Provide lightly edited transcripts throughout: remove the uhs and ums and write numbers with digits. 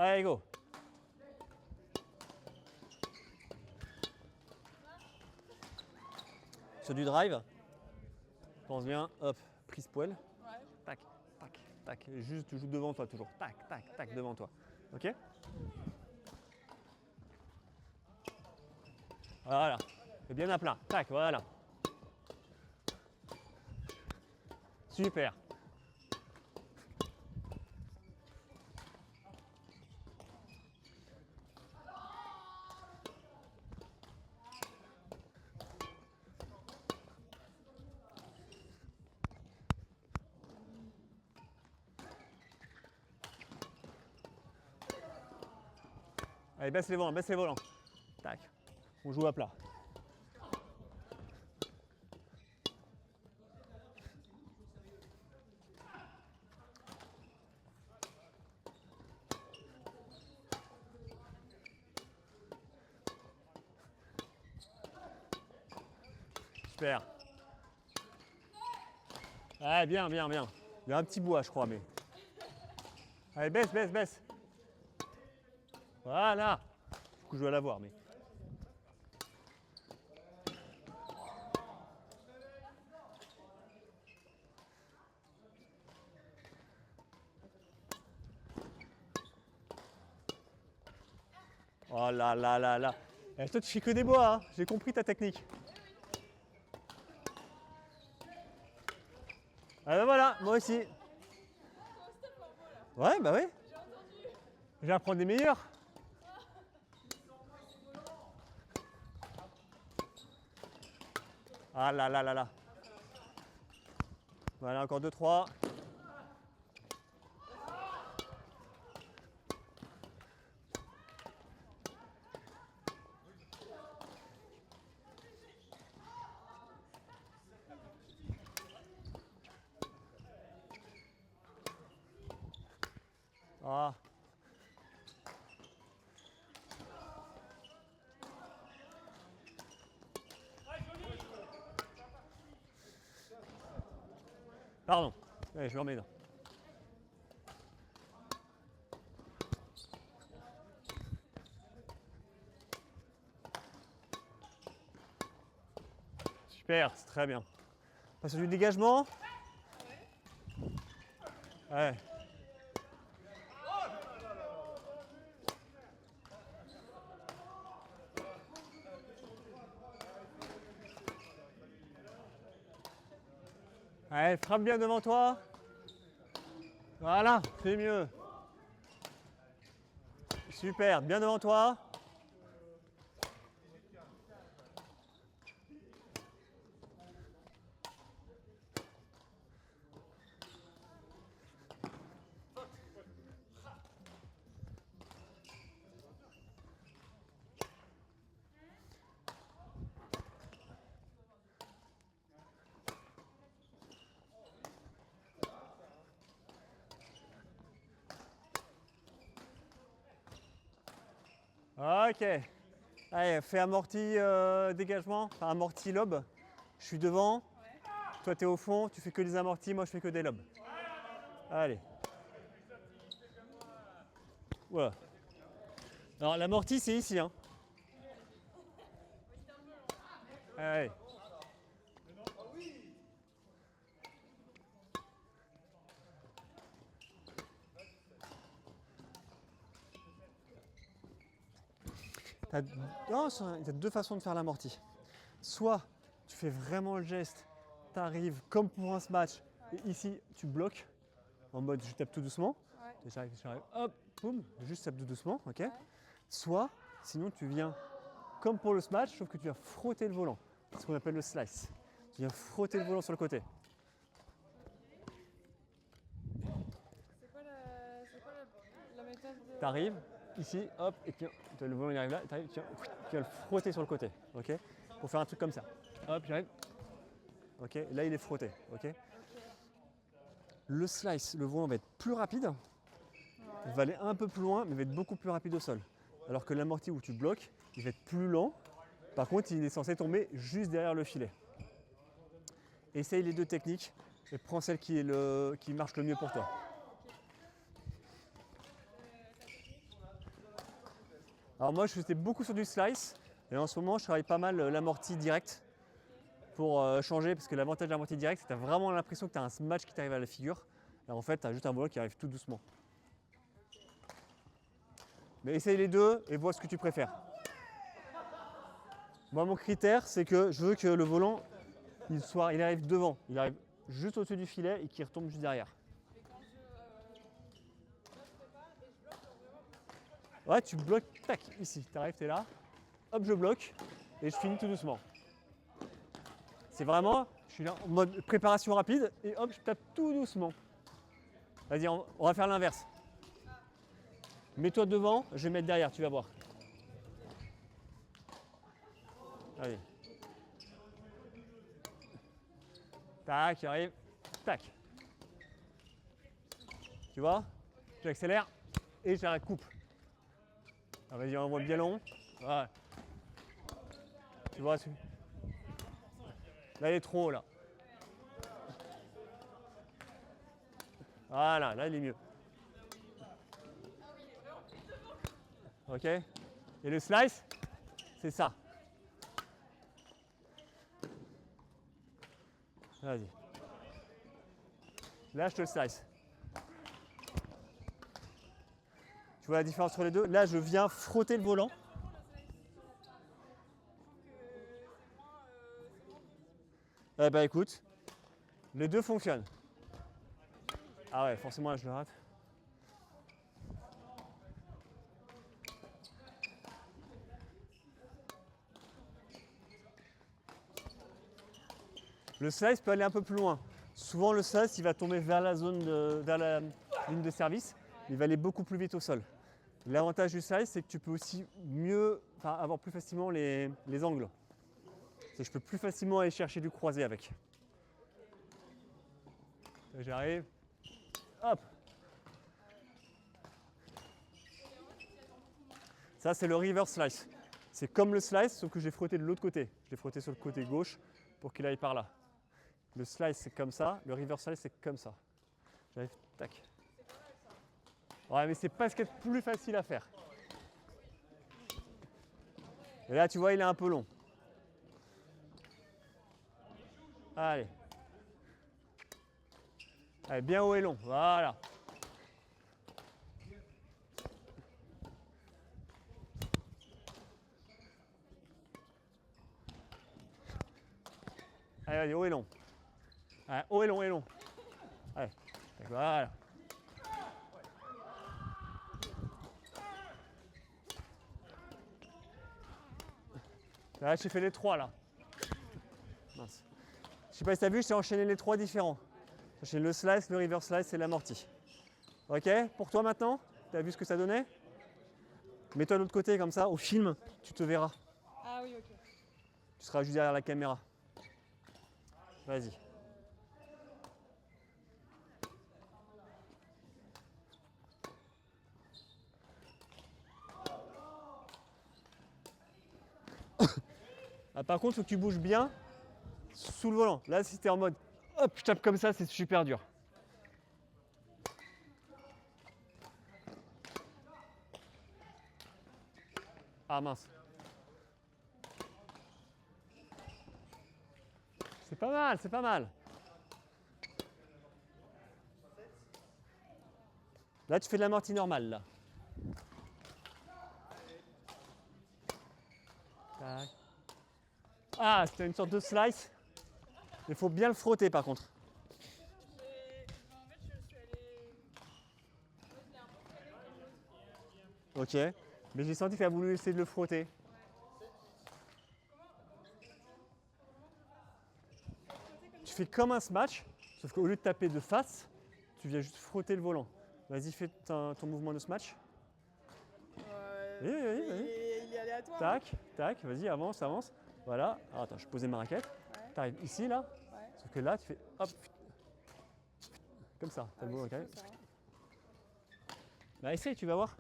Allez, go. Sur du drive, pense bien, hop, prise poêle. Ouais. Tac, tac, tac. Juste, tu joues devant toi toujours. Tac, tac, tac, devant toi. Ok? Voilà. Et bien à plat. Tac, voilà. Super. Allez, baisse les volants, baisse les volants. Tac. On joue à plat. Super. Ouais, bien, bien, bien. Il y a un petit bois, je crois, mais. Allez, baisse, baisse, baisse. Voilà. Du coup, je dois l'avoir, mais. Oh là là là là. Eh, toi, tu fais que des bois, hein. J'ai compris ta technique. Ah ben voilà, moi aussi. Ouais, bah ouais. Je vais apprendre des meilleurs. Ah là là là là. Voilà, encore 2-3. Ah. Pardon. Allez, je me remets là. Super, c'est très bien. Passe sur du dégagement. Ouais. Allez, frappe bien devant toi. Voilà, c'est mieux. Super, bien devant toi. Ok. Allez, fais amorti dégagement, enfin amorti lob. Je suis devant. Ouais. Toi, tu es au fond. Tu fais que des amortis. Moi, je fais que des lobes. Allez. Voilà. Alors, l'amorti, c'est ici. Hein. Allez. T'as deux façons de faire l'amorti. Soit tu fais vraiment le geste, tu arrives comme pour un smash, et ici tu bloques en mode je tape tout doucement. Ouais. J'arrive, hop, boum, juste tape tout doucement, ok. Ouais. Soit sinon tu viens comme pour le smash, sauf que tu viens frotter le volant. C'est ce qu'on appelle le slice. Tu viens frotter le volant sur le côté. C'est quoi la méthode de... Tu arrives ici, hop, et puis le volant il arrive là, tu arrives, tu viens le frotter sur le côté, ok. Pour faire un truc comme ça. Hop, j'arrive. Ok, là il est frotté, ok. Le slice, le volant va être plus rapide, il va aller un peu plus loin, mais il va être beaucoup plus rapide au sol. Alors que l'amorti où tu bloques, il va être plus lent. Par contre, il est censé tomber juste derrière le filet. Essaye les deux techniques et prends celle qui marche le mieux pour toi. Alors moi, je faisais beaucoup sur du slice. Et en ce moment, je travaille pas mal l'amorti direct pour changer. Parce que l'avantage de l'amorti direct, c'est que tu as vraiment l'impression que tu as un smash qui t'arrive à la figure. Et en fait, tu as juste un volant qui arrive tout doucement. Mais essaye les deux et vois ce que tu préfères. Moi, mon critère, c'est que je veux que le volant, il arrive devant. Il arrive juste au-dessus du filet et qu'il retombe juste derrière. Ouais, tu bloques, tac, ici. Tu arrives, tu es là. Hop, je bloque et je finis tout doucement. C'est vraiment, je suis là en mode préparation rapide et hop, je tape tout doucement. Vas-y, on va faire l'inverse. Mets-toi devant, je vais mettre derrière, tu vas voir. Allez. Tac, j'arrive. Tac. Tu vois? J'accélère et je la coupe. Ah, vas-y, on voit bien long. Ouais. Tu vois? Là, il est trop haut, là. Voilà, là, il est mieux. Ok? Et le slice, c'est ça. Vas-y. Là, je te le slice. Tu vois la différence entre les deux? Là, je viens frotter le volant. Eh ben écoute, les deux fonctionnent. Ah ouais, forcément là je le rate. Le slice peut aller un peu plus loin. Souvent le slice il va tomber vers la vers la ligne de service, il va aller beaucoup plus vite au sol. L'avantage du slice c'est que tu peux aussi avoir plus facilement les angles. C'est que je peux plus facilement aller chercher du croisé avec. J'arrive, hop. Ça c'est le reverse slice. C'est comme le slice sauf que j'ai frotté de l'autre côté. Je l'ai frotté sur le côté gauche pour qu'il aille par là. Le slice c'est comme ça, le reverse slice c'est comme ça. J'arrive, tac. Ouais mais c'est pas ce qui est le plus facile à faire. Et là tu vois il est un peu long. Allez. Allez, bien haut et long, voilà. Allez, allez, haut et long. Allez, haut et long et long. Allez, voilà. Là, j'ai fait les trois là. Mince. Je sais pas si tu as vu, j'ai enchaîné les trois différents. J'ai enchaîné le slice, le reverse slice et l'amorti. Ok, pour toi maintenant, tu as vu ce que ça donnait? Mets-toi de l'autre côté comme ça, au film, tu te verras. Ah oui, ok. Tu seras juste derrière la caméra. Vas-y. Ah, par contre, il faut que tu bouges bien sous le volant. Là, si tu es en mode hop, je tape comme ça, c'est super dur. Ah mince. C'est pas mal, c'est pas mal. Là, tu fais de l'amorti normale, là. Tac. Ah, c'était une sorte de slice. Il faut bien le frotter, par contre. En fait, je suis allée. Je l'ai un peu collé comme l'autre. Ok. Mais j'ai senti qu'elle a voulu essayer de le frotter. Tu fais comme un smash, sauf qu'au lieu de taper de face, tu viens juste frotter le volant. Vas-y, fais ton mouvement de smash. Vas-y. Il est aléatoire. Tac, tac, vas-y, avance, avance. Voilà. Alors, attends, je posais ma raquette. Ouais. Tu arrives ici, là. Ouais. Sauf que là, tu fais hop. Comme ça. T'as Ah le oui, volant, c'est ok. fou, ça, hein. Bah, essaye, tu vas voir.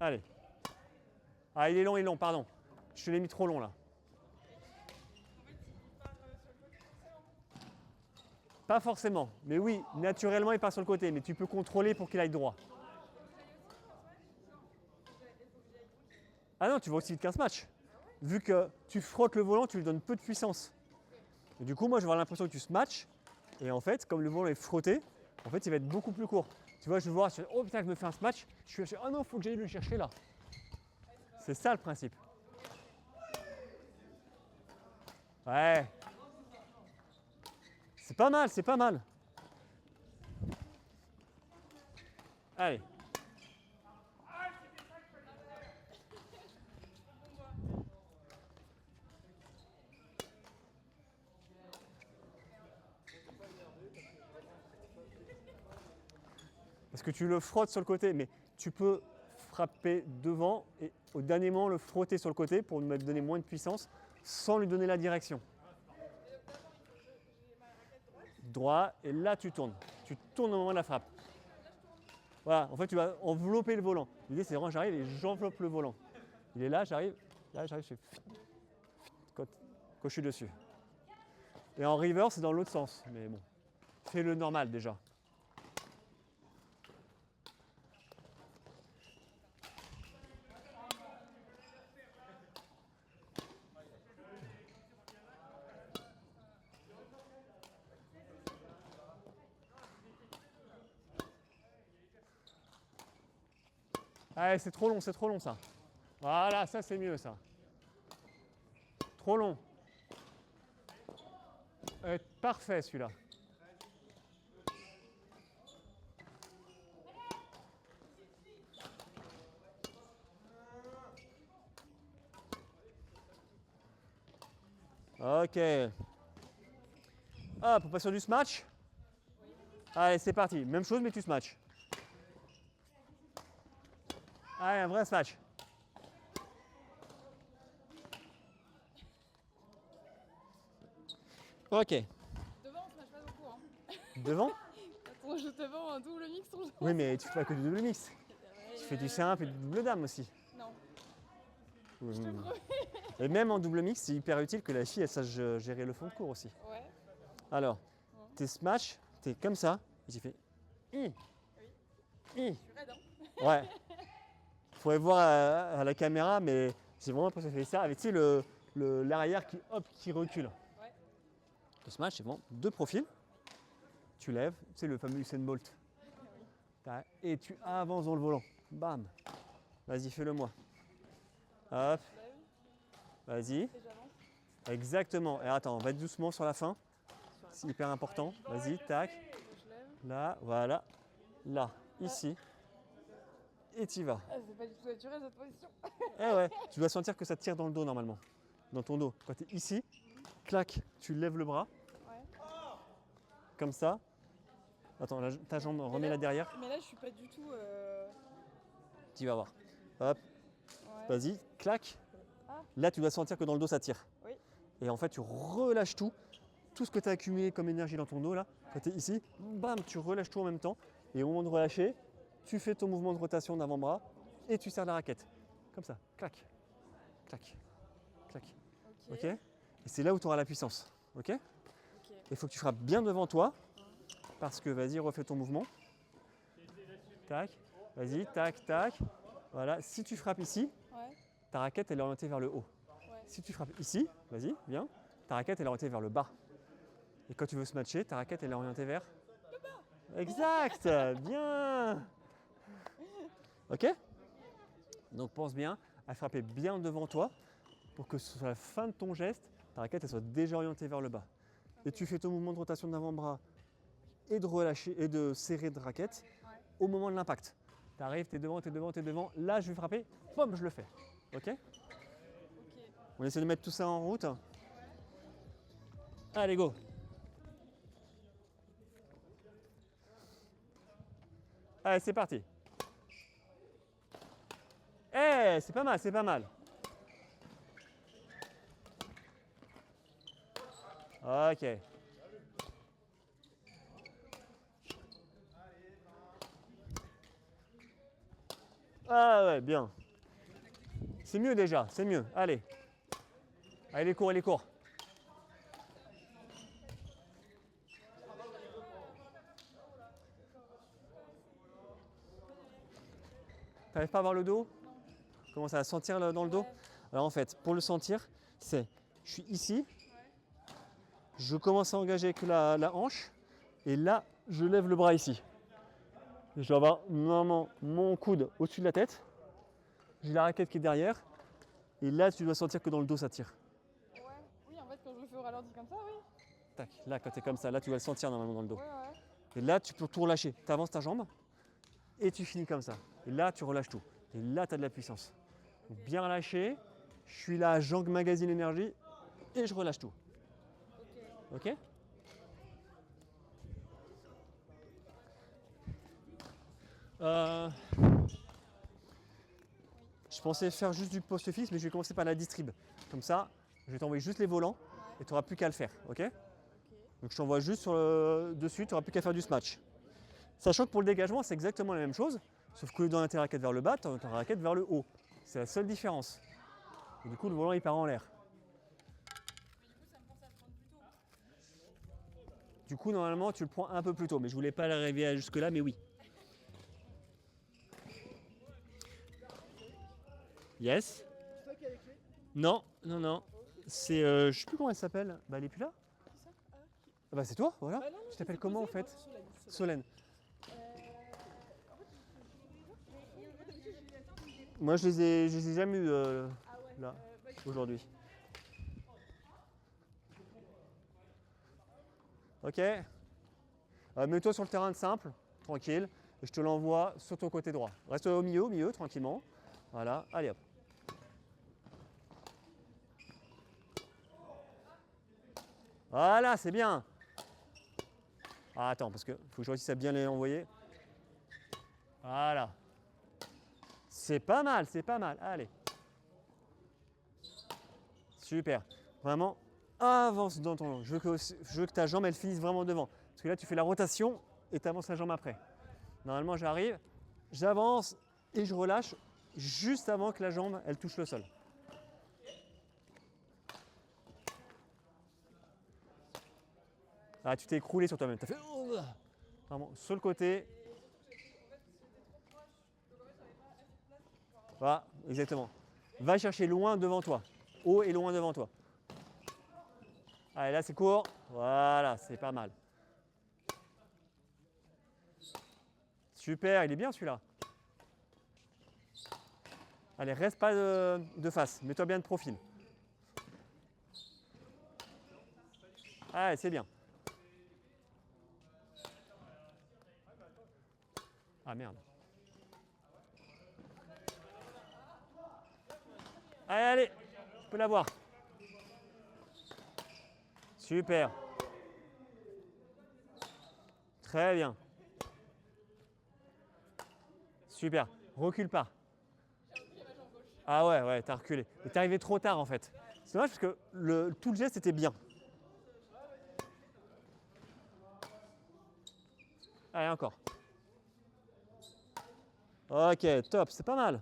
Allez. Ah, il est long, pardon. Je te l'ai mis trop long, là. Pas forcément. Mais oui, naturellement, il part sur le côté. Mais tu peux contrôler pour qu'il aille droit. Ah non, tu vas aussi vite qu'un smash. Vu que tu frottes le volant, tu lui donnes peu de puissance. Et du coup, moi, je vais avoir l'impression que tu smatches. Et en fait, comme le volant est frotté, en fait, il va être beaucoup plus court. Tu vois, je vais voir, je fais, oh putain, je me fais un smash. Je suis, oh non, il faut que j'aille le chercher là. C'est ça le principe. Ouais. C'est pas mal, c'est pas mal. Allez. Parce que tu le frottes sur le côté, mais tu peux frapper devant et au dernier moment le frotter sur le côté pour lui donner moins de puissance sans lui donner la direction. Droit, et là tu tournes. Tu tournes au moment de la frappe. Voilà, en fait tu vas envelopper le volant. L'idée c'est vraiment j'arrive et j'enveloppe le volant. Il est là, j'arrive, je fais quand je suis dessus. Et en river c'est dans l'autre sens, mais bon, fais le normal déjà. Allez, c'est trop long ça. Voilà, ça c'est mieux ça. Trop long. Parfait celui-là. Ok. Hop, on passe sur du smash. Allez, c'est parti. Même chose, mais tu smash. Allez, un vrai smash. Ok. Devant, on se mâche pas beaucoup. Hein. Devant? Attends, je te vends un double mix. Oui, mais tu fais pas que du double mix. Tu fais du simple et du double dame aussi. Non. Je te promets. Et même en double mix, c'est hyper utile que la fille elle sache gérer le fond de cours aussi. Ouais. Alors, tes smash, t'es comme ça, et tu fais. Oui. Je suis raide, hein. Ouais. Faudrait voir à la caméra, mais c'est vraiment parce que ça fait ça avec tu sais, l'arrière qui recule. Ouais. Le smash, c'est vraiment deux profils. Tu lèves, c'est le fameux Usain Bolt. Et tu avances dans le volant. Bam. Vas-y, fais-le moi. Hop. Vas-y. Et j'avance. Exactement. Et attends, on va être doucement sur la fin. C'est hyper important. Vas-y, tac. Je lève. Là, voilà. Là, ici. Et tu y vas. Ah, c'est pas du tout naturel cette position. Eh ouais, tu dois sentir que ça tire dans le dos normalement. Dans ton dos. Quand tu es ici, clac, tu lèves le bras. Ouais. Comme ça. Attends, ta jambe, remets-la derrière. Mais là, je suis pas du tout. Tu vas voir. Hop, Ouais. vas-y, clac. Ah. Là, tu dois sentir que dans le dos, ça tire. Oui. Et en fait, tu relâches tout. Tout ce que tu as accumulé comme énergie dans ton dos, là, quand tu es ici, bam, tu relâches tout en même temps. Et au moment de relâcher, tu fais ton mouvement de rotation d'avant-bras et tu serres la raquette. Comme ça, clac, clac, clac. Ok. Et c'est là où tu auras la puissance. Ok. Il faut que tu frappes bien devant toi. Parce que, vas-y, refais ton mouvement. Tac, vas-y, tac, tac. Voilà, si tu frappes ici, Ouais. ta raquette elle est orientée vers le haut. Ouais. Si tu frappes ici, vas-y, viens, ta raquette elle est orientée vers le bas. Et quand tu veux se matcher, ta raquette elle est orientée vers le bas. Exact, bien. Ok. Donc pense bien à frapper bien devant toi pour que sur la fin de ton geste, ta raquette elle soit déjà orientée vers le bas. Et tu fais ton mouvement de rotation d'avant-bras et de relâcher et de serrer de raquette au moment de l'impact. Tu arrives, tu es devant, tu es devant, tu es devant. Là, je vais frapper, pom, je le fais. Ok. On essaie de mettre tout ça en route. Allez, go. Allez, c'est parti. Eh, c'est pas mal, c'est pas mal. Ok. Ah ouais, bien. C'est mieux déjà, c'est mieux. Allez. Allez, les cours, les cours. T'arrives pas à voir le dos? Non. Comment ça, sentir dans le dos? Ouais. Alors en fait, pour le sentir, c'est, je suis ici, Ouais. je commence à engager avec la hanche, et là, je lève le bras ici. Je dois avoir normalement mon coude au-dessus de la tête, j'ai la raquette qui est derrière, et là, tu dois sentir que dans le dos, ça tire. Ouais. Oui, en fait, quand je me fais au ralenti comme ça, oui. Tac, là, quand tu es comme ça, là, tu vas le sentir normalement dans le dos. Ouais, ouais. Et là, tu peux tout relâcher. Tu avances ta jambe, et tu finis comme ça. Et là, tu relâches tout. Et là, tu as de la puissance. Donc, bien relâché, je suis là, j'emmagasine l'énergie, et je relâche tout. Ok. Ok? Je pensais faire juste du post fixe, mais je vais commencer par la distrib. Comme ça, je vais t'envoyer juste les volants et tu n'auras plus qu'à le faire. Ok? Ok. Donc je t'envoie juste dessus, tu n'auras plus qu'à faire du smash. Sachant que pour le dégagement, c'est exactement la même chose, sauf que dans ta raquette vers le bas, tu as ta raquette vers le haut. C'est la seule différence. Et du coup, le volant il part en l'air. Mais du coup, ça me force à le prendre plus tôt. Du coup, normalement, tu le prends un peu plus tôt, mais je voulais pas l'arriver à jusque-là, mais oui. Yes. C'est toi qui as les clés? Non, non, non. C'est, je sais plus comment elle s'appelle. Bah, elle est plus là. Qui ça? Ah, qui? Ah bah, c'est toi, voilà. Ah non, non, Tu je t'appelles t'ai comment en posé, fait? moi, Solène. Solène. En fait, Moi, je les ai jamais eus ah ouais. là, Bah, aujourd'hui. Ok. Mets-toi sur le terrain de simple, tranquille, et je te l'envoie sur ton côté droit. Reste au milieu, tranquillement. Voilà, allez hop. Voilà, c'est bien. Ah, attends, parce que faut que je réussisse à bien les envoyer. Voilà. C'est pas mal, c'est pas mal. Allez. Super. Vraiment, avance dans ton long. Je veux que ta jambe, elle finisse vraiment devant. Parce que là, tu fais la rotation et tu avances la jambe après. Normalement, j'arrive, j'avance et je relâche juste avant que la jambe, elle touche le sol. Ah, tu t'es écroulé sur toi-même. Tu as fait... Vraiment, sur le côté. Voilà, exactement. Va chercher loin devant toi. Haut et loin devant toi. Allez, là, c'est court. Voilà, c'est pas mal. Super, il est bien celui-là. Allez, reste pas de face. Mets-toi bien de profil. Allez, c'est bien. Ah merde. Allez, allez, tu peux l'avoir. Super. Très bien. Super. Recule pas. Ah ouais, ouais, t'as reculé. Mais t'es arrivé trop tard en fait. C'est dommage parce que tout le geste était bien. Allez, encore. Ok, top, c'est pas mal.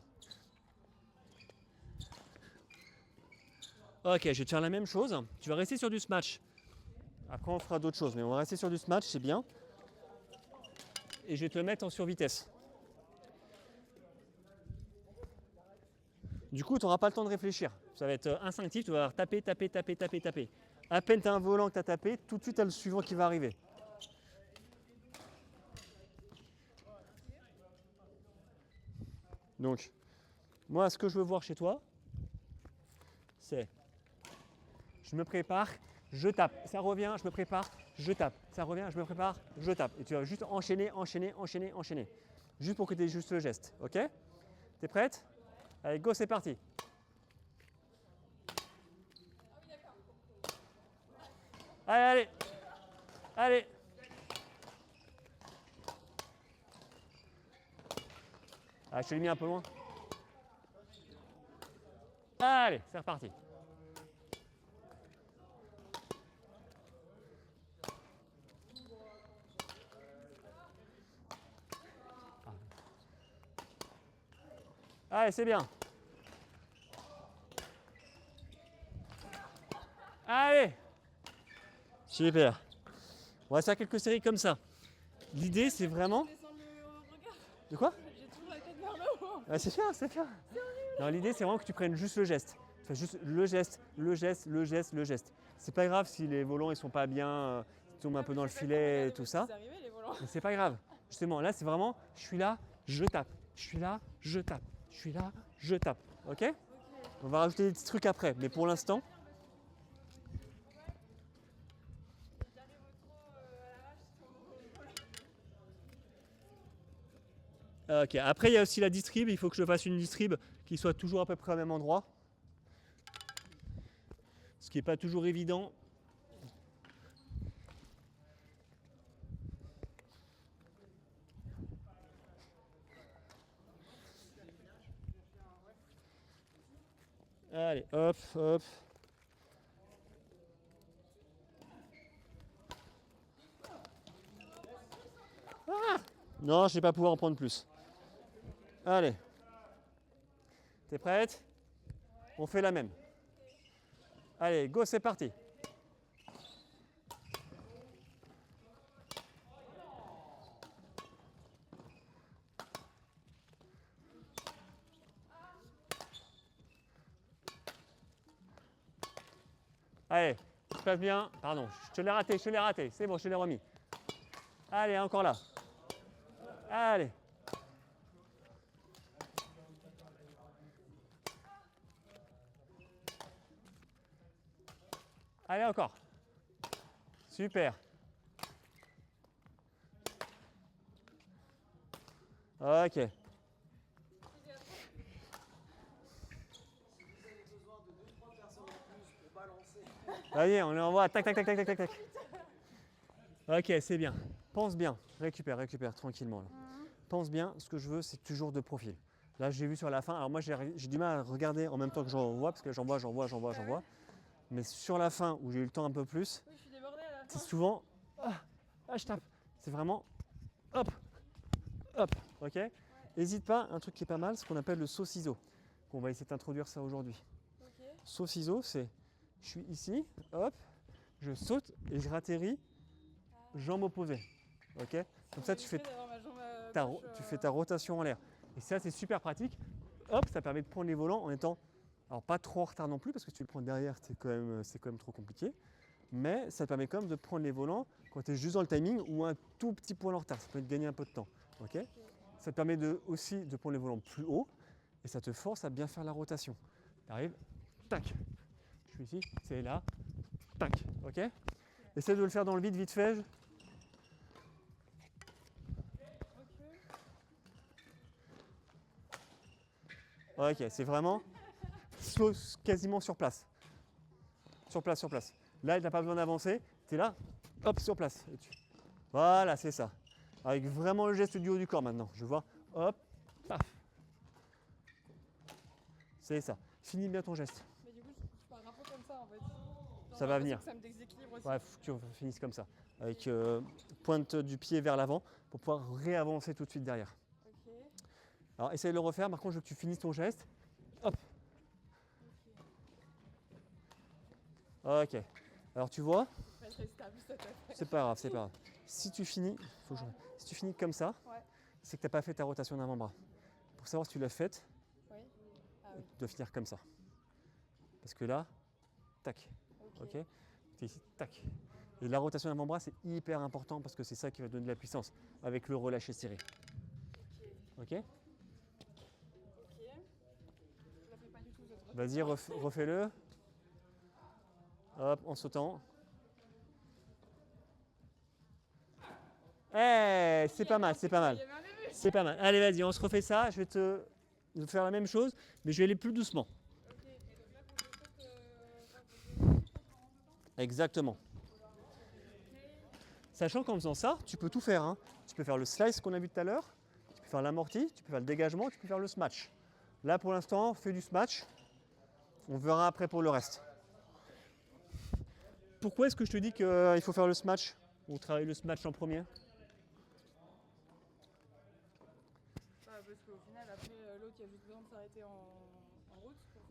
Ok, je vais te faire la même chose. Tu vas rester sur du smash. Après, on fera d'autres choses, mais on va rester sur du smash, c'est bien. Et je vais te le mettre en survitesse. Du coup, tu n'auras pas le temps de réfléchir. Ça va être instinctif, tu vas taper, taper, taper, taper, taper. À peine tu as un volant que tu as tapé, tout de suite tu as le suivant qui va arriver. Donc, moi, ce que je veux voir chez toi, c'est je me prépare, je tape, ça revient, je me prépare, je tape, ça revient, je me prépare, je tape. Et tu vas juste enchaîner, enchaîner, enchaîner, enchaîner. Juste pour que tu aies juste le geste, ok? T'es prête? Allez, go, c'est parti. Allez, allez, allez. Ah, je te l'ai mis un peu loin. Allez, c'est reparti. Allez, c'est bien. Allez. Super. On va faire quelques séries comme ça. L'idée, c'est vraiment... descends le regard. De quoi? J'ai toujours la tête vers le haut en Ah, c'est bien, c'est bien. Non, l'idée, c'est vraiment que tu prennes juste le geste. Tu fais juste le geste, le geste, le geste, le geste. C'est pas grave si les volants ils sont pas bien, ils tombent un peu dans le filet et tout ça. Mais c'est pas grave. Justement, là, c'est vraiment, je suis là, je tape. Je suis là, je tape. Je suis là, je tape. Ok? On va rajouter des petits trucs après. Mais pour l'instant, ok, après il y a aussi la distrib, il faut que je fasse une distrib qui soit toujours à peu près au même endroit. Ce qui n'est pas toujours évident. Allez, hop, hop. Ah non, je vais pas pouvoir en prendre plus. Allez. T'es prête? On fait la même. Allez, go, c'est parti. Allez, ça se passe bien. Pardon, je te l'ai raté, je te l'ai raté. C'est bon, je te l'ai remis. Allez, encore là. Allez. Allez, encore. Super. Ok. Vas-y, on l'envoie. Tac, tac, tac, tac, tac, tac, tac. Ok, c'est bien. Pense bien. Récupère, récupère tranquillement. Là. Pense bien. Ce que je veux, c'est toujours de profil. Là, j'ai vu sur la fin. Alors moi, j'ai du mal à regarder en même temps que j'envoie, parce que j'envoie. Mais sur la fin, où j'ai eu le temps un peu plus, Oui, je suis débordée à la c'est fin. souvent... je tape. C'est vraiment... Hop, hop, ok. N'hésite pas, un truc qui est pas mal, ce qu'on appelle le saut-ciseau. On va essayer d'introduire ça aujourd'hui. Ok. Saut-ciseau, c'est... Je suis ici, hop, je saute et je ratterris, jambe opposée. Ok. Comme ça, tu fais tu fais ta rotation en l'air. Et ça, c'est super pratique. Hop, ça permet de prendre les volants en étant, alors pas trop en retard non plus, parce que si tu le prends derrière, c'est quand même trop compliqué. Mais ça te permet quand même de prendre les volants quand tu es juste dans le timing ou un tout petit point en retard. Ça peut te gagner un peu de temps. Ok. Ça te permet aussi de prendre les volants plus haut et ça te force à bien faire la rotation. Tu arrives, tac. Je suis ici, c'est là, tac. Ok. Essaie de le faire dans le vide, vite fait. Ok, c'est vraiment quasiment sur place. Sur place, sur place. Là, tu n'as pas besoin d'avancer. Tu es là, hop, sur place. Voilà, c'est ça. Avec vraiment le geste du haut du corps maintenant. Je vois, hop, paf. C'est ça. Finis bien ton geste. Mais du coup, je pars un peu comme ça en fait. Ça va venir. Que ça me déséquilibre aussi. Ouais, faut que tu finisses comme ça. Avec pointe du pied vers l'avant pour pouvoir réavancer tout de suite derrière. Ok. Alors, essaye de le refaire. Par contre, je veux que tu finisses ton geste. Hop. Ok. Alors, tu vois, c'est pas grave, c'est pas grave. Si tu finis, si tu finis comme ça, Ouais. c'est que tu n'as pas fait ta rotation d'avant-bras. Pour savoir si tu l'as faite, Oui. Ah oui. tu dois finir comme ça. Parce que là, tac. Ok. Tu es ici, tac. Et la rotation d'avant-bras, c'est hyper important parce que c'est ça qui va donner de la puissance avec le relâché serré. Ok. Ok. Je la fais pas du tout cette rotation. Vas-y, refais-le. Hop, en sautant. Eh, c'est pas mal, c'est pas mal. C'est pas mal. Allez, vas-y, on se refait ça. Je vais te faire la même chose, mais je vais aller plus doucement. Exactement. Sachant qu'en faisant ça, tu peux tout faire. Hein. Tu peux faire le slice qu'on a vu tout à l'heure, tu peux faire l'amorti, tu peux faire le dégagement, tu peux faire le smash. Là, pour l'instant, fais du smash. On verra après pour le reste. Pourquoi est-ce que je te dis qu'il faut faire le smash? On travaille le smash en premier. Parce qu'au final, après, l'autre, il a juste besoin de s'arrêter en route pour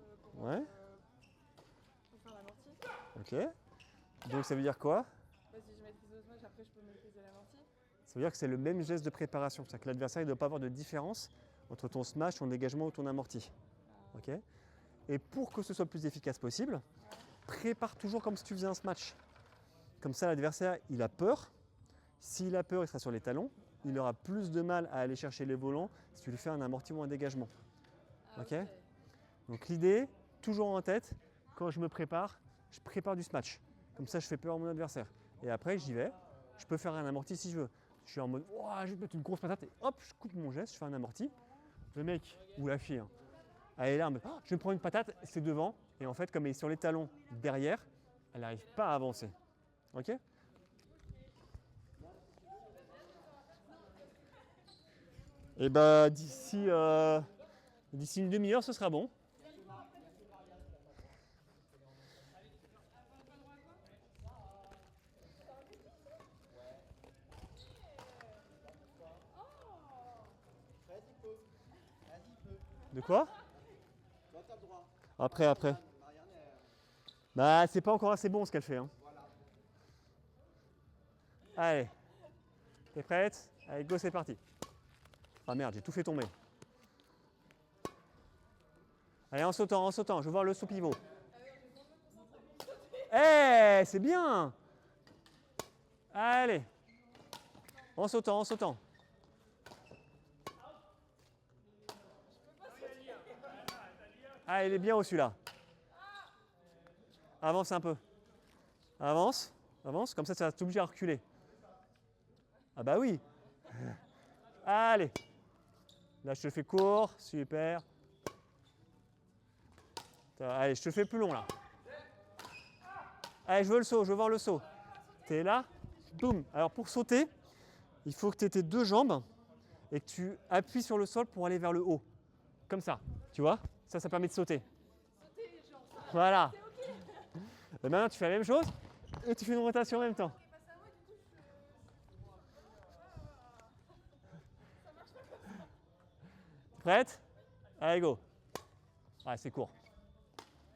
faire l'amorti. Ok. Donc ça veut dire quoi? Si je maîtrise le smash, après, je peux maîtriser l'amorti. veut dire que c'est le même geste de préparation. C'est-à-dire que l'adversaire ne doit pas avoir de différence entre ton smash, ton dégagement ou ton amorti. Ok. Et pour que ce soit le plus efficace possible, prépare toujours comme si tu faisais un smash. Comme ça, l'adversaire, il a peur. S'il a peur, il sera sur les talons. Il aura plus de mal à aller chercher les volants si tu lui fais un amorti ou un dégagement. Ok. Donc l'idée, toujours en tête, quand je me prépare, je prépare du smash. Comme ça, je fais peur à mon adversaire. Et après, j'y vais. Je peux faire un amorti si je veux. Je suis en mode, oh, je vais mettre une grosse patate et hop, je coupe mon geste, je fais un amorti. Le mec ou la fille, hein, elle est là, oh, je vais me prendre une patate, c'est devant. Et en fait, comme elle est sur les talons derrière, elle n'arrive pas à avancer. Ok. Et bah d'ici une demi-heure, ce sera bon. De quoi? Après. Bah c'est pas encore assez bon ce qu'elle fait. Hein. Allez. T'es prête? Allez, go, c'est parti. Ah merde, j'ai tout fait tomber. Allez, en sautant, je veux voir le saut pivot. Eh, c'est bien! Allez. En sautant. Ah, il est bien haut celui-là. Avance un peu. Avance, comme ça va t'obliger à reculer. Ah bah oui. Allez. Là, je te fais court, super. Allez, je te fais plus long là. Allez, je veux voir le saut. T'es là, boum. Alors pour sauter, il faut que tu aies tes deux jambes et que tu appuies sur le sol pour aller vers le haut. Comme ça, tu vois? Ça permet de sauter. Voilà. Et maintenant, tu fais la même chose et tu fais une rotation en même temps. Prête? Allez, go. Ah, c'est court.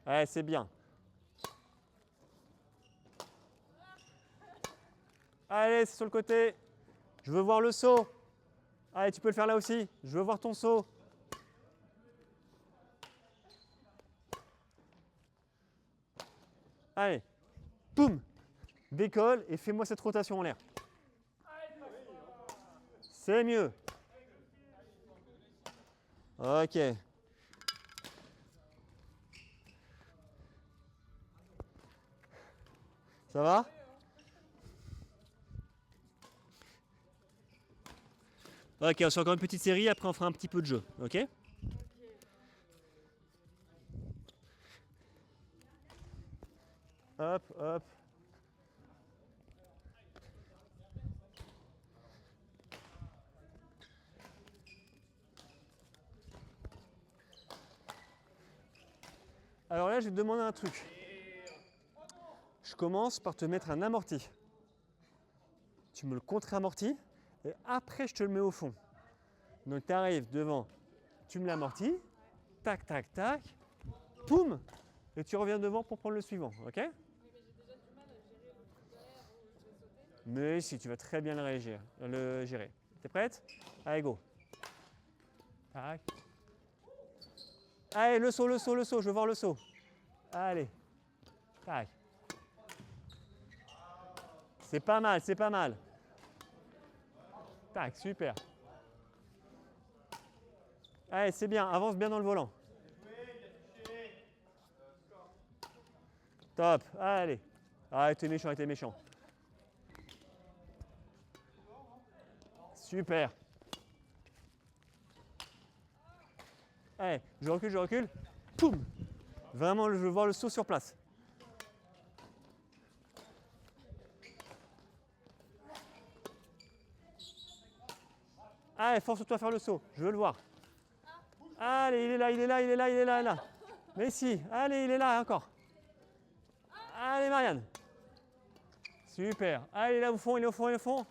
Ouais, c'est bien. Allez, c'est sur le côté. Je veux voir le saut. Allez, tu peux le faire là aussi. Je veux voir ton saut. Allez. Boum. Décolle et fais-moi cette rotation en l'air. C'est mieux. Ok. Ça va? Ok, on se fait encore une petite série, après on fera un petit peu de jeu, ok? Hop. Alors là, je vais te demander un truc. Je commence par te mettre un amorti. Tu me le contre-amortis et après je te le mets au fond. Donc tu arrives devant, tu me l'amortis, tac, poum, et tu reviens devant pour prendre le suivant, ok? Mais j'ai déjà du mal à gérer le truc derrière où je vais sauter. Mais si, tu vas très bien le gérer. T'es prête? Allez, go. Tac. Allez, le saut, je veux voir le saut. Allez. Tac. C'est pas mal. Tac, super. Allez, c'est bien, avance bien dans le volant. Top, allez. Ah, t'es méchant. Super. Allez, je recule. Poum. Vraiment, je veux voir le saut sur place. Allez, force-toi à faire le saut, je veux le voir. Allez, il est là. Mais si, allez, il est là encore. Allez, Marianne. Super. Allez, il est là au fond.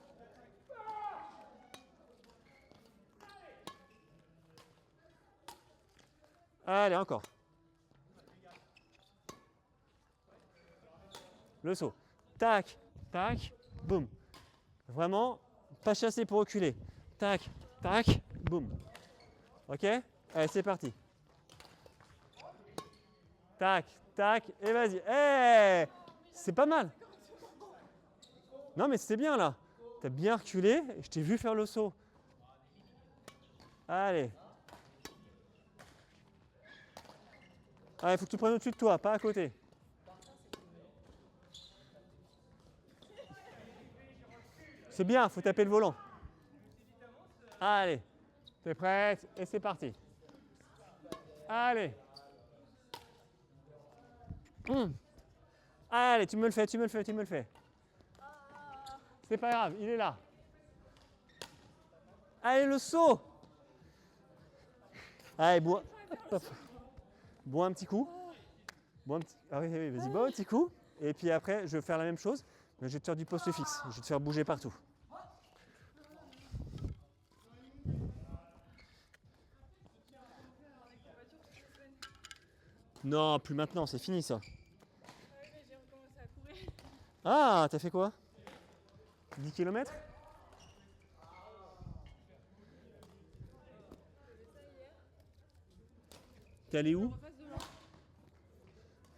Allez, encore. Le saut. Tac, boum. Vraiment, pas chassé pour reculer. Tac, tac, boum. Ok? Allez, c'est parti. Tac, tac, et vas-y. Hey, c'est pas mal. Non, mais c'est bien là. Tu as bien reculé et je t'ai vu faire le saut. Allez. Allez, il faut que tu prennes au-dessus de toi, pas à côté. C'est bien, il faut taper le volant. Allez. T'es prête et c'est parti. Allez. Allez, tu me le fais, tu me le fais, tu me le fais. C'est pas grave, il est là. Allez, le saut. Allez, bois. Hop, hop. Bois un petit coup. Bois un petit... Ah oui, oui, vas-y, bois un petit coup. Et puis après, je vais faire la même chose, mais je vais te faire du poste fixe. Je vais te faire bouger partout. Non, plus maintenant, c'est fini ça. Ouais, mais j'ai recommencé à courir. Ah, t'as fait quoi? 10 km? T'es allé où? Repasse demain.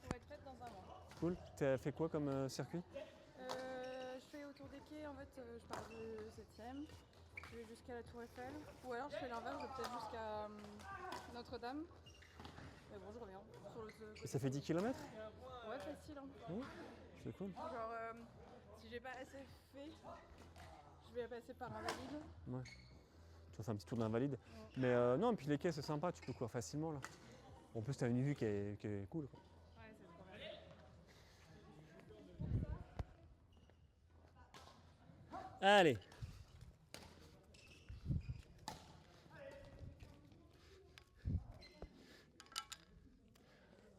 Pour être faite dans un mois. Cool. T'as fait quoi comme circuit? Je fais autour des quais, en fait, je pars du 7ème. Je vais jusqu'à la Tour Eiffel. Ou alors je fais l'inverse, je vais peut-être jusqu'à Notre-Dame. Mais bon, je reviens. Sur le... Ça fait 10 km? Ouais, facile. Hein. Oui, c'est cool. Genre, si j'ai pas assez fait, je vais passer par Invalide. Ouais. Tu vas faire un petit tour d'invalide. Mais non, puis les quais, c'est sympa, tu peux courir facilement là. En plus, tu as une vue qui est cool. Quoi. Ouais, c'est trop bien. Allez.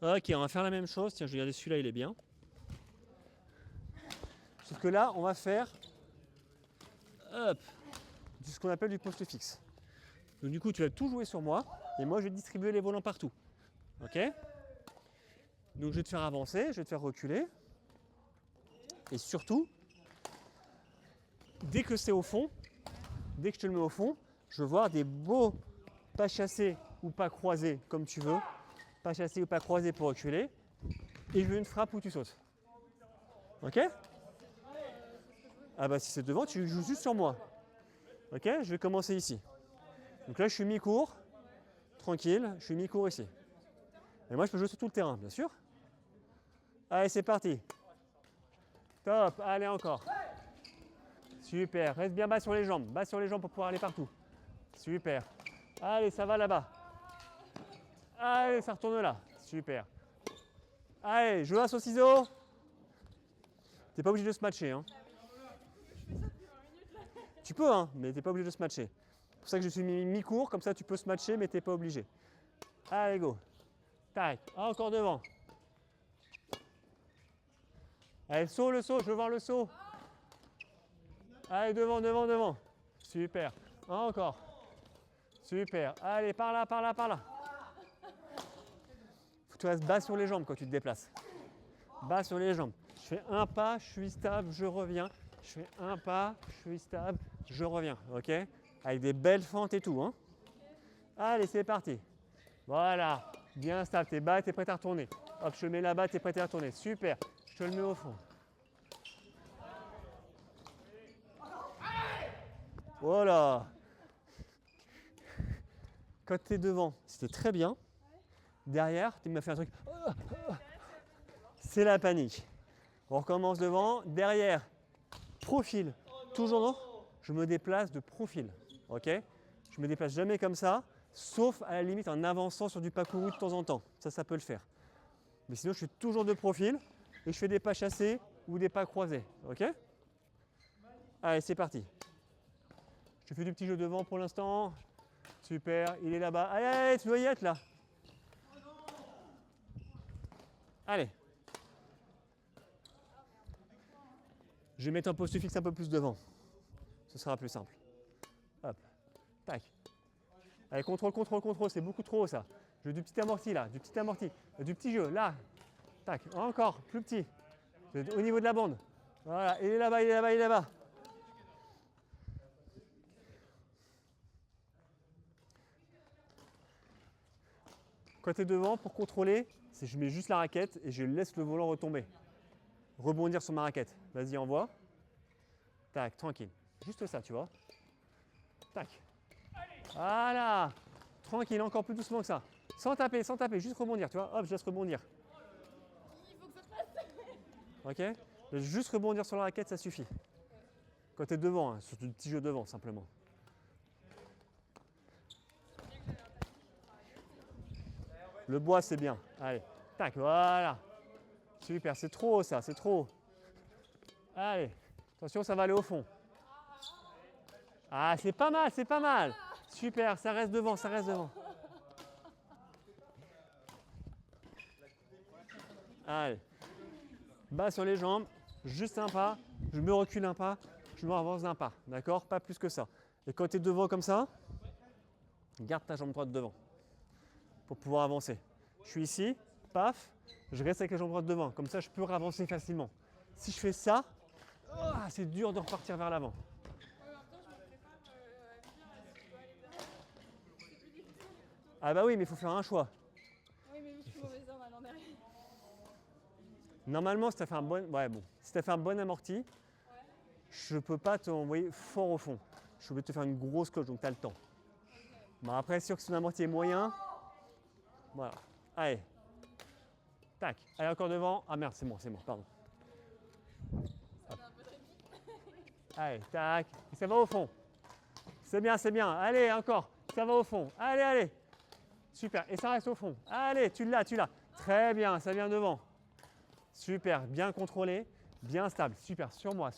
Ok, on va faire la même chose. Tiens, je vais regarder celui-là, il est bien. Sauf que là, on va faire hop, ce qu'on appelle du poste fixe. Donc du coup, tu vas tout jouer sur moi et moi, je vais distribuer les volants partout. Ok? Donc je vais te faire avancer, je vais te faire reculer. Et surtout, dès que c'est au fond, dès que je te le mets au fond, je veux voir des beaux pas chassés ou pas croisés comme tu veux. Pas chassés ou pas croisés pour reculer. Et je veux une frappe où tu sautes. Ok? Ah bah si c'est devant, tu joues juste sur moi. Ok? Je vais commencer ici. Donc là, je suis mi-cours. Tranquille, je suis mi-cours ici. Et moi, je peux jouer sur tout le terrain, bien sûr. Allez, c'est parti. Top, allez encore. Super, reste bien bas sur les jambes pour pouvoir aller partout. Super. Allez, ça va là-bas. Allez, ça retourne là. Super. Allez, Jonas au ciseau. T'es pas obligé de se matcher. Hein. Tu peux, hein, mais t'es pas obligé de se matcher. C'est pour ça que je suis mis mi-cours, comme ça tu peux se matcher, mais t'es pas obligé. Allez, go. Tac, encore devant. Allez, saut, le saut, je veux voir le saut. Allez, devant, devant, devant. Super. Encore. Super. Allez, par là, par là, par là. Faut que tu restes bas sur les jambes quand tu te déplaces. Bas sur les jambes. Je fais un pas, je suis stable, je reviens. Je fais un pas, je suis stable, je reviens. Ok? Avec des belles fentes et tout. Hein. Allez, c'est parti. Voilà. Bien stable. T'es bas, t'es prêt à retourner. Hop, je te le mets là-bas, t'es prêt à retourner. Super. Je te le mets au fond. Voilà. Quand tu es devant, c'était très bien. Derrière, tu m'as fait un truc. C'est la panique. On recommence devant. Derrière, profil. Toujours non. Je me déplace de profil. Ok? Je me déplace jamais comme ça, sauf à la limite en avançant sur du pas couru de temps en temps. Ça peut le faire. Mais sinon, je suis toujours de profil et je fais des pas chassés ou des pas croisés. Ok? Allez, c'est parti. Je fais du petit jeu devant pour l'instant. Super, il est là-bas. Allez, allez, tu dois y être là. Allez. Je vais mettre un poste fixe un peu plus devant. Ce sera plus simple. Hop. Tac. Allez, contrôle, contrôle, contrôle. C'est beaucoup trop ça. Je veux du petit amorti là. Du petit amorti. Du petit jeu. Là. Tac. Encore. Plus petit. Au niveau de la bande. Voilà. Il est là-bas, il est là-bas, il est là-bas. Quand tu es devant, pour contrôler, c'est je mets juste la raquette et je laisse le volant retomber. Rebondir sur ma raquette. Vas-y, envoie. Tac, tranquille. Juste ça, tu vois. Tac. Voilà. Tranquille, encore plus doucement que ça. Sans taper, juste rebondir, tu vois. Hop, je laisse rebondir. Il faut que ça passe. Ok. Juste rebondir sur la raquette, ça suffit. Quand tu es devant, hein, sur le petit jeu devant, simplement. Le bois, c'est bien. Allez, tac, voilà. Super, c'est trop haut ça, c'est trop haut. Allez, attention, ça va aller au fond. Ah, c'est pas mal, c'est pas mal. Super, ça reste devant, ça reste devant. Allez, bas sur les jambes, juste un pas, je me recule un pas, je me avance d'un pas, d'accord? Pas plus que ça. Et quand tu es devant comme ça, garde ta jambe droite devant pour pouvoir avancer. Je suis ici, paf, je reste avec la jambe droite devant, comme ça je peux avancer facilement. Si je fais ça, c'est dur de repartir vers l'avant. En même temps, je me prépare à me dire si je dois aller derrière. C'est plus difficile. Ah bah oui, mais il faut faire un choix. Oui, mais je suis mauvaise en allant derrière. Normalement, si tu as fait un bon, si tu fait un bon amorti, je ne peux pas t'envoyer fort au fond. Je suis obligé de te faire une grosse cloche, donc tu as le temps. Bon, après, sûr que si ton amorti est moyen, voilà. Allez. Tac. Allez, encore devant. Ah merde, c'est moi, pardon. Ça fait un peu de répit. Allez, tac. Et ça va au fond. C'est bien, c'est bien. Allez, encore. Ça va au fond. Allez, allez. Super. Et ça reste au fond. Allez, tu l'as. Très bien, ça vient devant. Super, bien contrôlé, bien stable. Super, sur moi.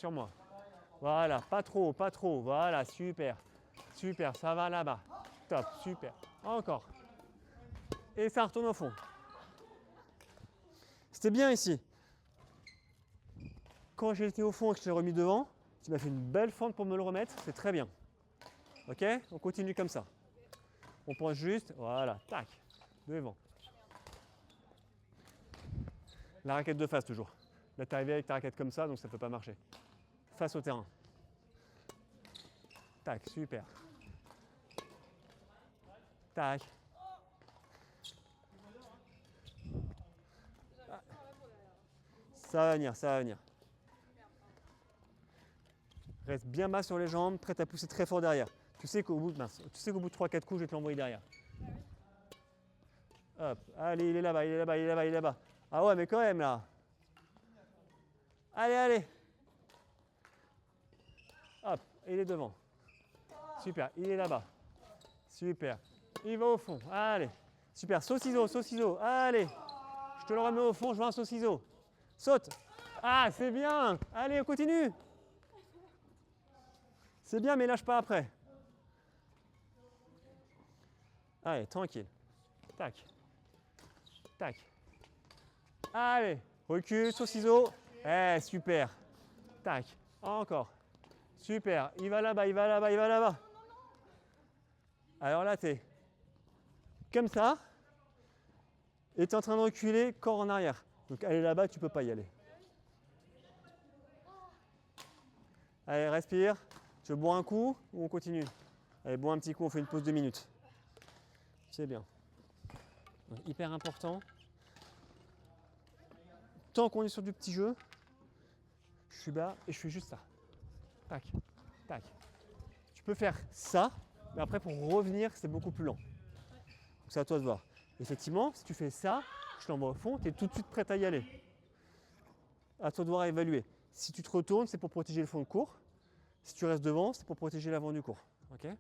Voilà, pas trop. Voilà, super. Super, ça va là-bas. Top, super. Encore. Et ça retourne au fond. C'était bien ici. Quand j'ai été au fond et que je t'ai remis devant, tu m'as fait une belle fente pour me le remettre. C'est très bien. Ok? On continue comme ça. On prend juste, voilà, tac, devant. La raquette de face toujours. Là, tu es arrivé avec ta raquette comme ça, donc ça ne peut pas marcher. Face au terrain. Tac, super. Tac. Ça va venir. Reste bien bas sur les jambes, prêt à pousser très fort derrière. Tu sais qu'au bout de 3-4 coups, je vais te l'envoyer derrière. Hop, allez, il est là-bas. Ah ouais, mais quand même là. Allez. Hop, il est devant. Super, il est là-bas. Super. Il va au fond. Allez. Super, saut-ciseau. Allez. Je te le remets au fond, je veux un saut-ciseau. Saute. Ah, c'est bien. Allez, on continue. C'est bien, mais lâche pas après. Allez, tranquille. Tac. Allez, recule, saut-ciseau. Super. Tac. Encore. Super. Il va là-bas. Alors là, tu es comme ça. Et tu es en train de reculer, corps en arrière. Donc aller là-bas, tu ne peux pas y aller. Allez, respire. Tu veux boire un coup ou on continue? Allez, bois un petit coup, on fait une pause de 2 minutes. C'est bien. Donc, hyper important. Tant qu'on est sur du petit jeu, je suis bas et je fais juste ça. Tac. Tu peux faire ça, mais après pour revenir, c'est beaucoup plus lent. Donc c'est à toi de voir. Effectivement, si tu fais ça, je t'envoie au fond, tu es tout de suite prêt à y aller. À toi de voir à évaluer. Si tu te retournes, c'est pour protéger le fond de cours. Si tu restes devant, c'est pour protéger l'avant du cours. Okay?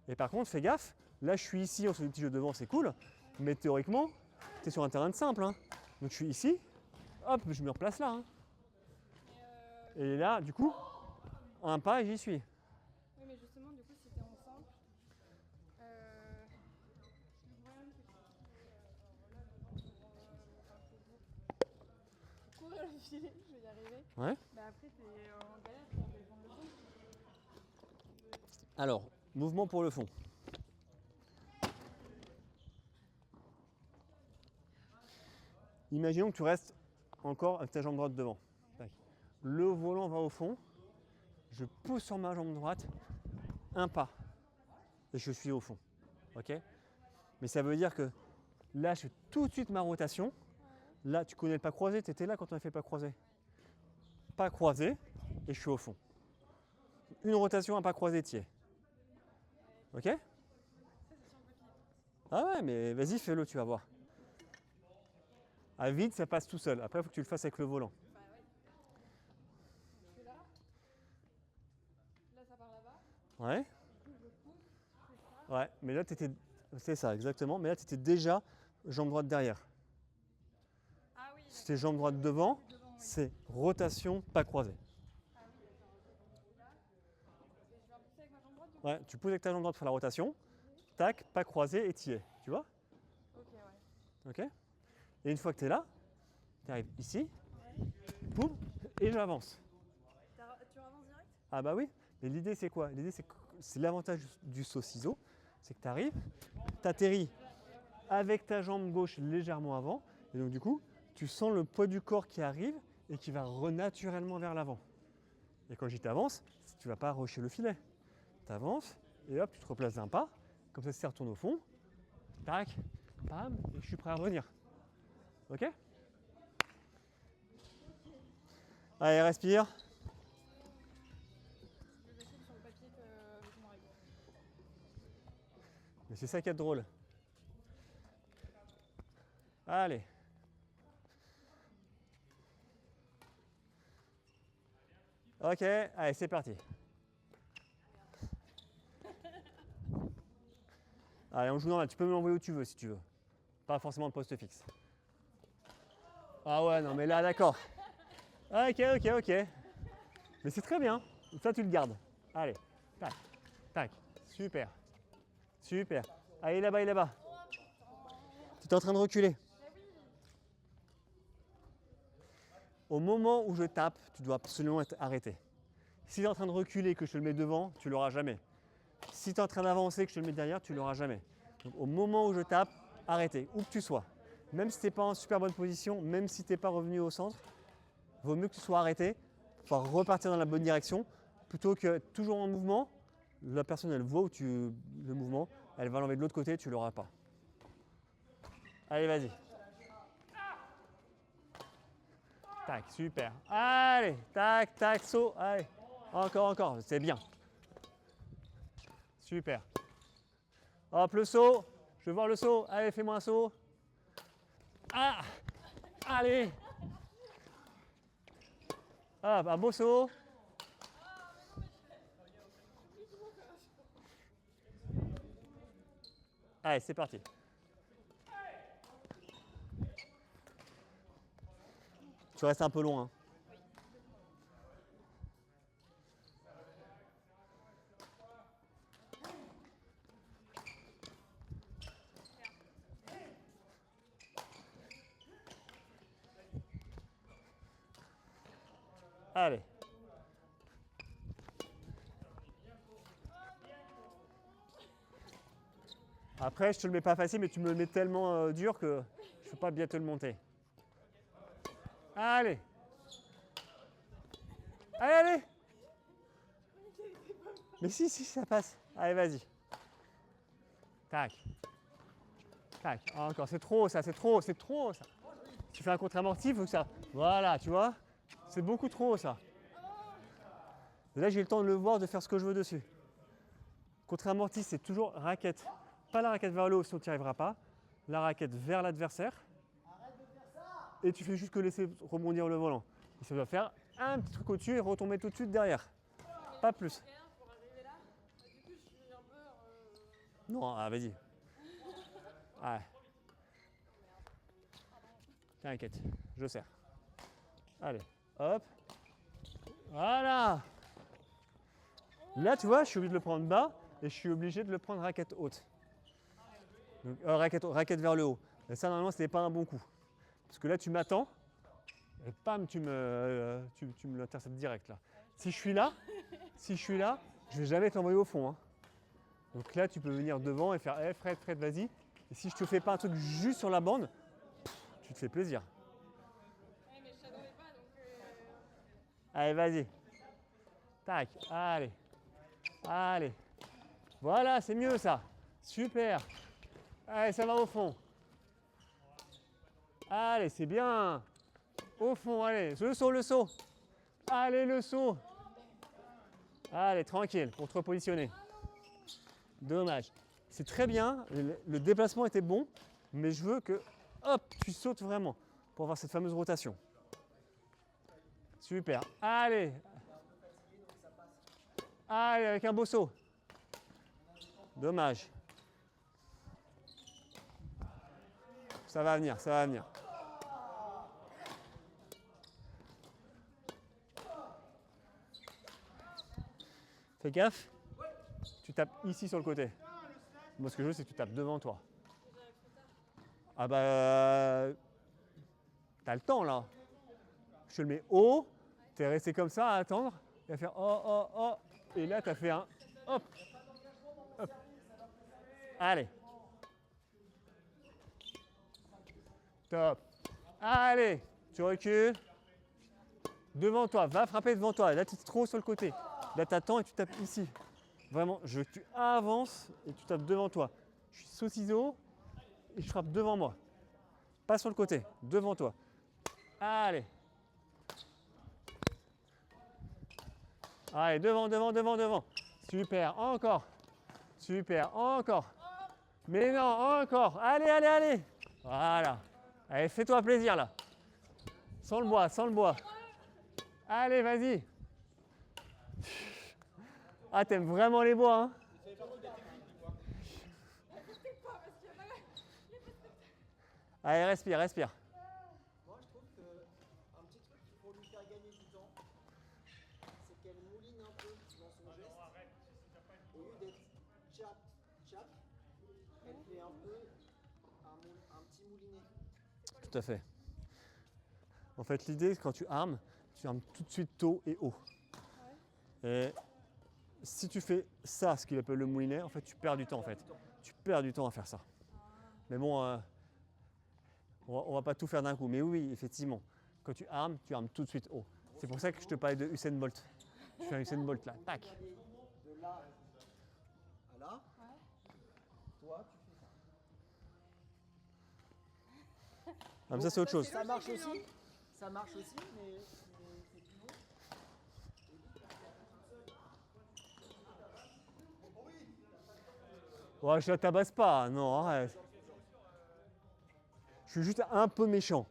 Et par contre, fais gaffe. Là, je suis ici, on fait des petits jeux devant, c'est cool. Mais théoriquement, tu es sur un terrain de simple. Hein. Donc je suis ici. Hop, je me replace là. Hein. Et là, du coup, un pas et j'y suis. Oui, mais justement, du coup, si t'es en simple, le problème, c'est que pour courir le filet, je vais y arriver. Ouais. Mais après, t'es en galère pour défendre le fond. Alors, mouvement pour le fond. Imaginons que tu restes encore avec ta jambe droite devant. Le volant va au fond. Je pousse sur ma jambe droite. Un pas. Et je suis au fond. Ok? Mais ça veut dire que Là, je fais tout de suite ma rotation. Là, tu connais le pas croisé, tu étais là quand on a fait le pas croisé. Pas croisé, et je suis au fond. Une rotation, un pas croisé, tu y es. Ok? Ah ouais, mais vas-y, fais-le, tu vas voir. À vide, ça passe tout seul. Après, il faut que tu le fasses avec le volant. Je suis là. Là, ça part là-bas. Ouais? Du coup, je pousse, je fais ça. Ouais, mais là, tu étais. C'est ça, exactement. Mais là, tu étais déjà jambe droite derrière. Ah oui, Si t'es jambe droite devant, c'est rotation, pas croisé. ah oui, d'accord, ok. Là, et je vais pousser avec ma jambe droite du coup. Ouais, tu pousses avec ta jambe droite pour faire la rotation. Tac, pas croisé et t'y es. Tu vois? Ok, ouais. Ok? Et une fois que tu es là, tu arrives ici, Ouais. boum, et j'avance. Tu avances direct? Ah bah oui, mais l'idée c'est quoi? L'idée c'est l'avantage du saut ciseau, c'est que tu arrives, tu atterris avec ta jambe gauche légèrement avant, et donc du coup, tu sens le poids du corps qui arrive et qui va renaturellement vers l'avant. Et quand j'y t'avance, tu vas pas rusher le filet. Tu avances, et hop, tu te replaces d'un pas, comme ça si ça retourne au fond, tac, bam, et je suis prêt à revenir. Ok? Allez, respire. C'est plus facile sur le papier qu'avec mon règle. Mais c'est ça qui est drôle. Allez. Ok, allez, c'est parti. Allez, on joue normal. Tu peux me l'envoyer où tu veux si tu veux. Pas forcément le poste fixe. Ah ouais, non, mais là, d'accord. Ok, ok, ok. Mais c'est très bien. Ça, tu le gardes. Allez, tac, tac. Super. Super. Allez, là-bas, et là-bas. Tu es en train de reculer. Au moment où je tape, tu dois absolument être arrêté. Si tu es en train de reculer et que je te le mets devant, tu l'auras jamais. Si tu es en train d'avancer et que je te le mets derrière, tu l'auras jamais. Donc, au moment où je tape, arrêtez, où que tu sois. Même si tu n'es pas en super bonne position, même si tu n'es pas revenu au centre, vaut mieux que tu sois arrêté pour pouvoir repartir dans la bonne direction plutôt que toujours en mouvement. La personne, elle voit où le mouvement, elle va l'enlever de l'autre côté, tu ne l'auras pas. Allez, vas-y. Tac, super. Allez, tac, tac, saut. Allez, encore, encore, c'est bien. Super. Hop, le saut. Je veux voir le saut. Allez, fais-moi un saut. Ah, allez. Hop, un beau saut. Allez, c'est parti. Tu restes un peu loin. Allez. Après, je te le mets pas facile, mais tu me le mets tellement dur que je ne peux pas bien te le monter. Allez. Allez, allez. Mais si, si, ça passe. Allez, vas-y. Tac. Tac. Ah, encore, c'est trop ça, c'est trop ça. Tu fais un contre-amorti, il faut que ça... Voilà, tu vois? C'est beaucoup trop ça. Et là, j'ai le temps de le voir, de faire ce que je veux dessus. Contre-amorti, c'est toujours raquette. Pas la raquette vers le haut, sinon tu n'y arriveras pas. La raquette vers l'adversaire. Et tu fais juste que laisser rebondir le volant. Et ça doit faire un petit truc au-dessus et retomber tout de suite derrière. Pas plus. Pour arriver là, du coup, je suis un peu. Non, ah, vas-y. Ouais. T'inquiète, je sers. Allez, hop. Voilà. Là, tu vois, je suis obligé de le prendre bas et je suis obligé de le prendre raquette haute. Donc, raquette vers le haut. Et ça, normalement, ce n'est pas un bon coup. Parce que là, tu m'attends et pam, tu me l'interceptes direct là. Si je suis là, je vais jamais t'envoyer au fond. Hein. Donc là, tu peux venir devant et faire hey, Fred, vas-y. Et si je te fais pas un truc juste sur la bande, tu te fais plaisir. Ouais, mais je shadowais pas donc. Allez, vas-y. Tac, allez. Allez. Voilà, c'est mieux ça. Super. Allez, ça va au fond. Allez, c'est bien. Au fond, allez. Le saut, le saut. Allez, le saut. Allez, tranquille, pour te repositionner. Dommage. C'est très bien, le déplacement était bon, mais je veux que, hop, tu sautes vraiment pour avoir cette fameuse rotation. Super. Allez. Allez, avec un beau saut. Dommage. Ça va venir, ça va venir. Fais gaffe. Tu tapes ici sur le côté. Moi, ce que je veux, c'est que tu tapes devant toi. Ah bah... T'as le temps, là. Je te le mets haut. T'es resté comme ça à attendre. Et à faire oh, oh, oh. Et là, t'as fait un hop. Hop. Allez. Top. Allez. Tu recules. Devant toi. Va frapper devant toi. Là, tu es trop sur le côté. Là, t'attends et tu tapes ici. Vraiment, je veux que tu avances et tu tapes devant toi. Je suis sous ciseaux et je frappe devant moi. Pas sur le côté, devant toi. Allez. Allez, devant, devant, devant, devant. Super, encore. Super, encore. Mais non, encore. Allez, allez, allez. Voilà. Allez, fais-toi plaisir là. Sans le bois, sans le bois. Allez, vas-y. Ah, t'aimes vraiment les bois, hein? Allez, respire, respire. Moi, je trouve qu'un petit truc pour lui faire gagner du temps, c'est qu'elle mouline un peu dans son geste. Au lieu d'être tchap, tchap, elle fait un peu un petit moulinet. Tout à fait. En fait, l'idée, quand tu armes tout de suite tôt et haut. Et si tu fais ça, ce qu'il appelle le moulinet, en fait, tu perds du temps. En fait. Tu perds du temps à faire ça. Mais bon, on va pas tout faire d'un coup. Mais oui, effectivement, quand tu armes tout de suite haut. C'est pour ça que je te parlais de Usain Bolt. Tu fais un Usain Bolt là, tac. De là à là, toi, tu fais ça. Comme ça, c'est autre chose. Ça marche aussi, mais c'est toujours. Ouais, je ne tabasse pas, non, arrête. Je suis juste un peu méchant.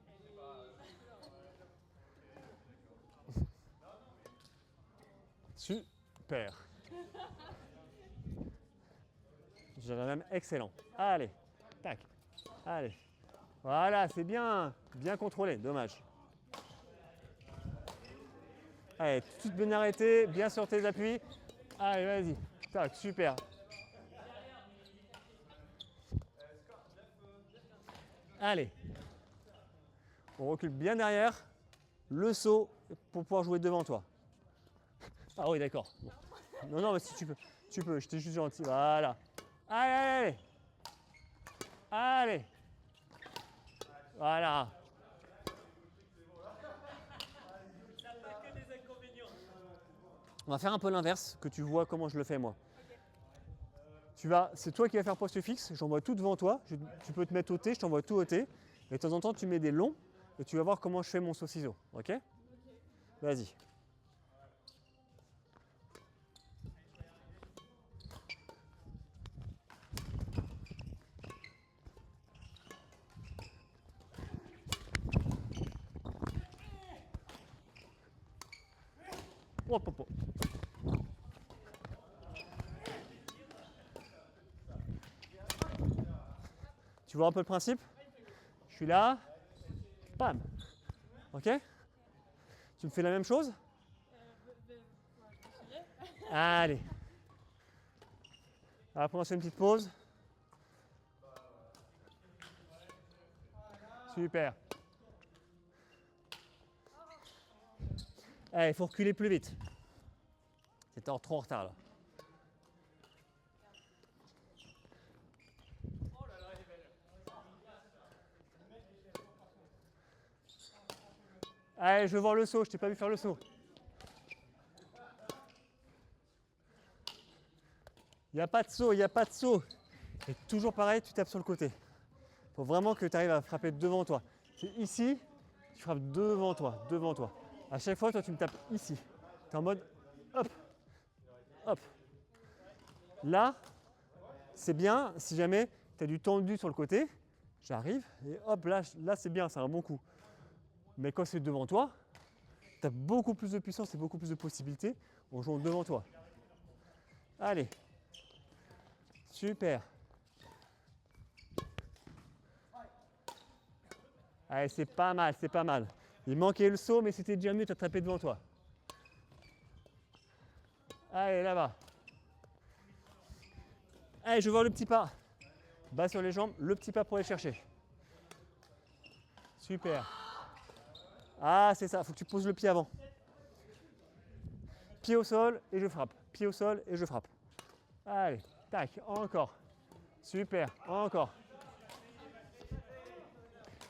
Super. Je dirais même excellent. Allez, tac. Allez. Voilà, c'est bien. Bien contrôlé, dommage. Allez, tout bien arrêté, bien sur tes appuis. Allez, vas-y. Tac, super. Allez. On recule bien derrière. Le saut pour pouvoir jouer devant toi. Ah oui, d'accord. Bon. Non, non, mais si tu peux. Tu peux, je t'ai juste gentil. Voilà. Allez, allez, allez. Allez. Voilà. On va faire un peu l'inverse, que tu vois comment je le fais moi. C'est toi qui vas faire poste fixe, j'envoie tout devant toi, tu peux te mettre au T, je t'envoie tout au T. Et de temps en temps, tu mets des longs et tu vas voir comment je fais mon saut ciseau. Ok? Vas-y. Hop, hop, hop. Tu vois un peu le principe? Je suis là, bam. Ok? Tu me fais la même chose? Allez. Après, on fait une petite pause. Super. Allez, il faut reculer plus vite. C'est trop en retard là. Allez, je veux voir le saut, je t'ai pas vu faire le saut. Il n'y a pas de saut, il n'y a pas de saut. Et toujours pareil, tu tapes sur le côté. Il faut vraiment que tu arrives à frapper devant toi. C'est ici, tu frappes devant toi, devant toi. À chaque fois, toi, tu me tapes ici. Tu es en mode hop, hop. Là, c'est bien si jamais tu as du tendu sur le côté. J'arrive et hop, là c'est bien, c'est un bon coup. Mais quand c'est devant toi, tu as beaucoup plus de puissance et beaucoup plus de possibilités en jouant devant toi. Allez. Super. Allez, c'est pas mal, c'est pas mal. Il manquait le saut, mais c'était déjà mieux de t'attraper devant toi. Allez, là-bas. Allez, je vois le petit pas. Bas sur les jambes, le petit pas pour aller chercher. Super. Ah, c'est ça, il faut que tu poses le pied avant. Pied au sol et je frappe. Pied au sol et je frappe. Allez, tac, encore. Super, encore.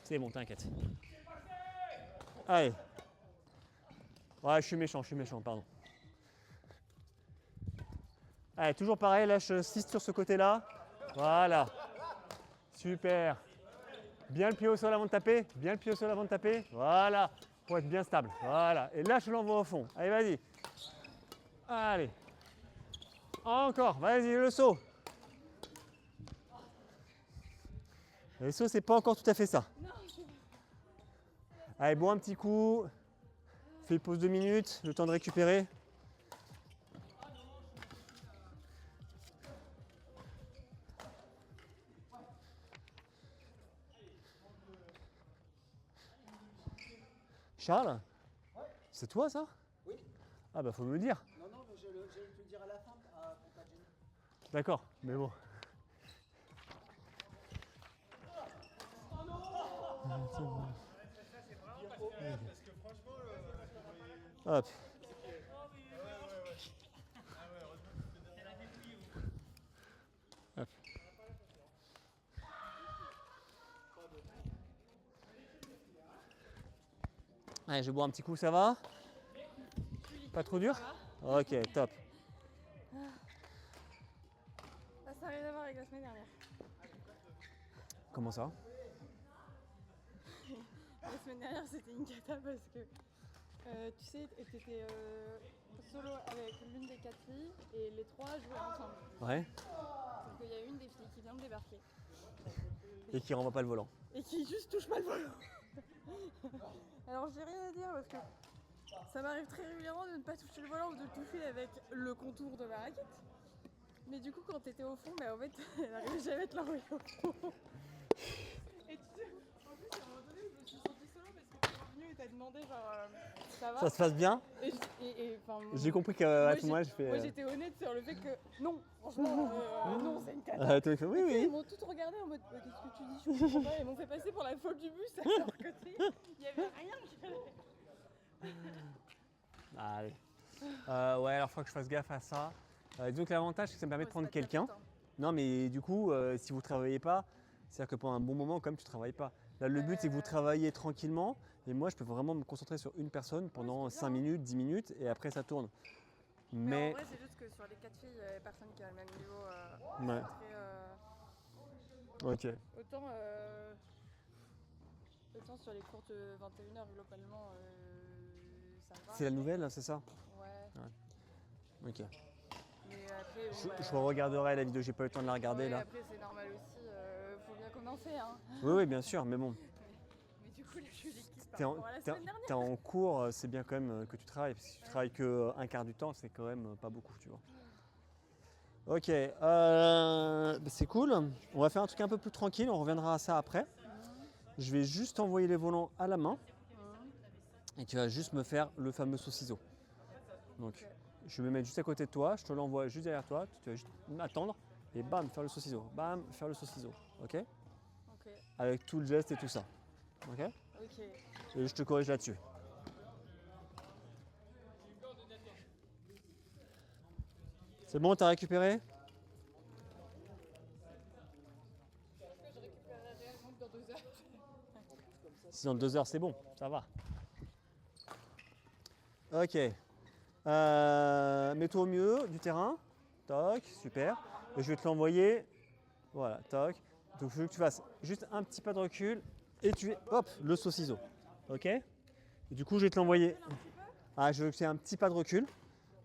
C'est bon, t'inquiète. Allez. Ouais, je suis méchant, pardon. Allez, toujours pareil, lâche 6 sur ce côté-là. Voilà. Super. Bien le pied au sol avant de taper. Bien le pied au sol avant de taper. Voilà. Pour être bien stable. Voilà. Et lâche l'envoi au fond. Allez, vas-y. Allez. Encore. Vas-y, le saut. Le saut, c'est pas encore tout à fait ça. Allez, bois un petit coup. Fais pause 2 minutes. Le temps de récupérer. Charles, c'est toi ça? Oui. Ah bah faut me le dire. Non, non, mais je vais te le dire à la fin pour pas te gêner. D'accord, mais bon. Hop. Hop. Allez, je bois un petit coup, ça va? Pas trop dur? Ok, top. Ah, ça n'a rien à voir avec la semaine dernière. Comment ça? La semaine dernière, c'était une cata parce que tu sais, tu étais solo avec l'une des 4 filles et les 3 jouaient ensemble. Ouais. Sauf qu'il y a une des filles qui vient de débarquer Et qui renvoie pas le volant. et qui juste touche pas le volant. Alors j'ai rien à dire parce que ça m'arrive très régulièrement de ne pas toucher le volant ou de toucher avec le contour de ma raquette. Mais du coup, quand t'étais au fond, bah en fait, elle n'arrivait jamais à te l'envoyer au fond. Et tu sais, en plus, à un moment donné, je me suis sentie solo parce que t'es revenu et t'as demandé genre ça va. Ça se passe bien? Enfin, J'ai compris qu'à moi, ce moment-là, je fais. Moi j'étais honnête sur le fait que non, franchement, non, c'est une cata. Ah, toi, il fait oui, Ils oui. m'ont tout regardé en mode qu'est-ce que tu dis, je comprends pas. Ils m'ont fait passer pour la folle du bus alors que il y avait rien qui allait. Allez. Ouais, alors il faut que je fasse gaffe à ça. Disons que l'avantage, c'est que ça me permet de prendre quelqu'un. Non, mais du coup, si vous ne travaillez pas, c'est-à-dire que pendant un bon moment, comme tu ne travailles pas. Là, le but, c'est que vous travaillez tranquillement. Et moi, je peux vraiment me concentrer sur une personne pendant 5 minutes, 10 minutes, et après, ça tourne. Mais en vrai, c'est juste que sur les 4 filles, il n'y avait personne qui a le même niveau. Ouais. Ok. Autant sur les courtes 21h, globalement, ça va. C'est la nouvelle, c'est ça? Ouais. Ok. Mais après, Je regarderai la vidéo, j'ai pas eu le temps de la regarder ouais, là. Après, c'est normal aussi, faut bien commencer. Hein. Oui, bien sûr, mais bon. Mais du coup, je suis l'équipe par T'es en, rapport à la semaine dernière. t'es en cours, c'est bien quand même que tu travailles. Parce que si tu travailles que un quart du temps, c'est quand même pas beaucoup, tu vois. Ok, c'est cool. On va faire un truc un peu plus tranquille, on reviendra à ça après. Je vais juste envoyer les volants à la main. Et tu vas juste me faire le fameux saut ciseau. Donc, je vais me mettre juste à côté de toi, je te l'envoie juste derrière toi, tu vas juste m'attendre et bam, faire le saut ciseau. Bam, faire le saut ciseau. Ok? Ok. Avec tout le geste et tout ça. Ok? Ok. Et je te corrige là-dessus. C'est bon, t'as récupéré? Je récupérerai réellement dans 2 heures. Si dans 2 heures, c'est bon, ça va. Ok. Mets-toi au milieu du terrain. Toc, super. Et je vais te l'envoyer. Voilà, toc. Donc je veux que tu fasses juste un petit pas de recul et tu fais, hop, le saucisseau. Ok? Et du coup, je vais te l'envoyer. Ah, je veux que tu aies un petit pas de recul.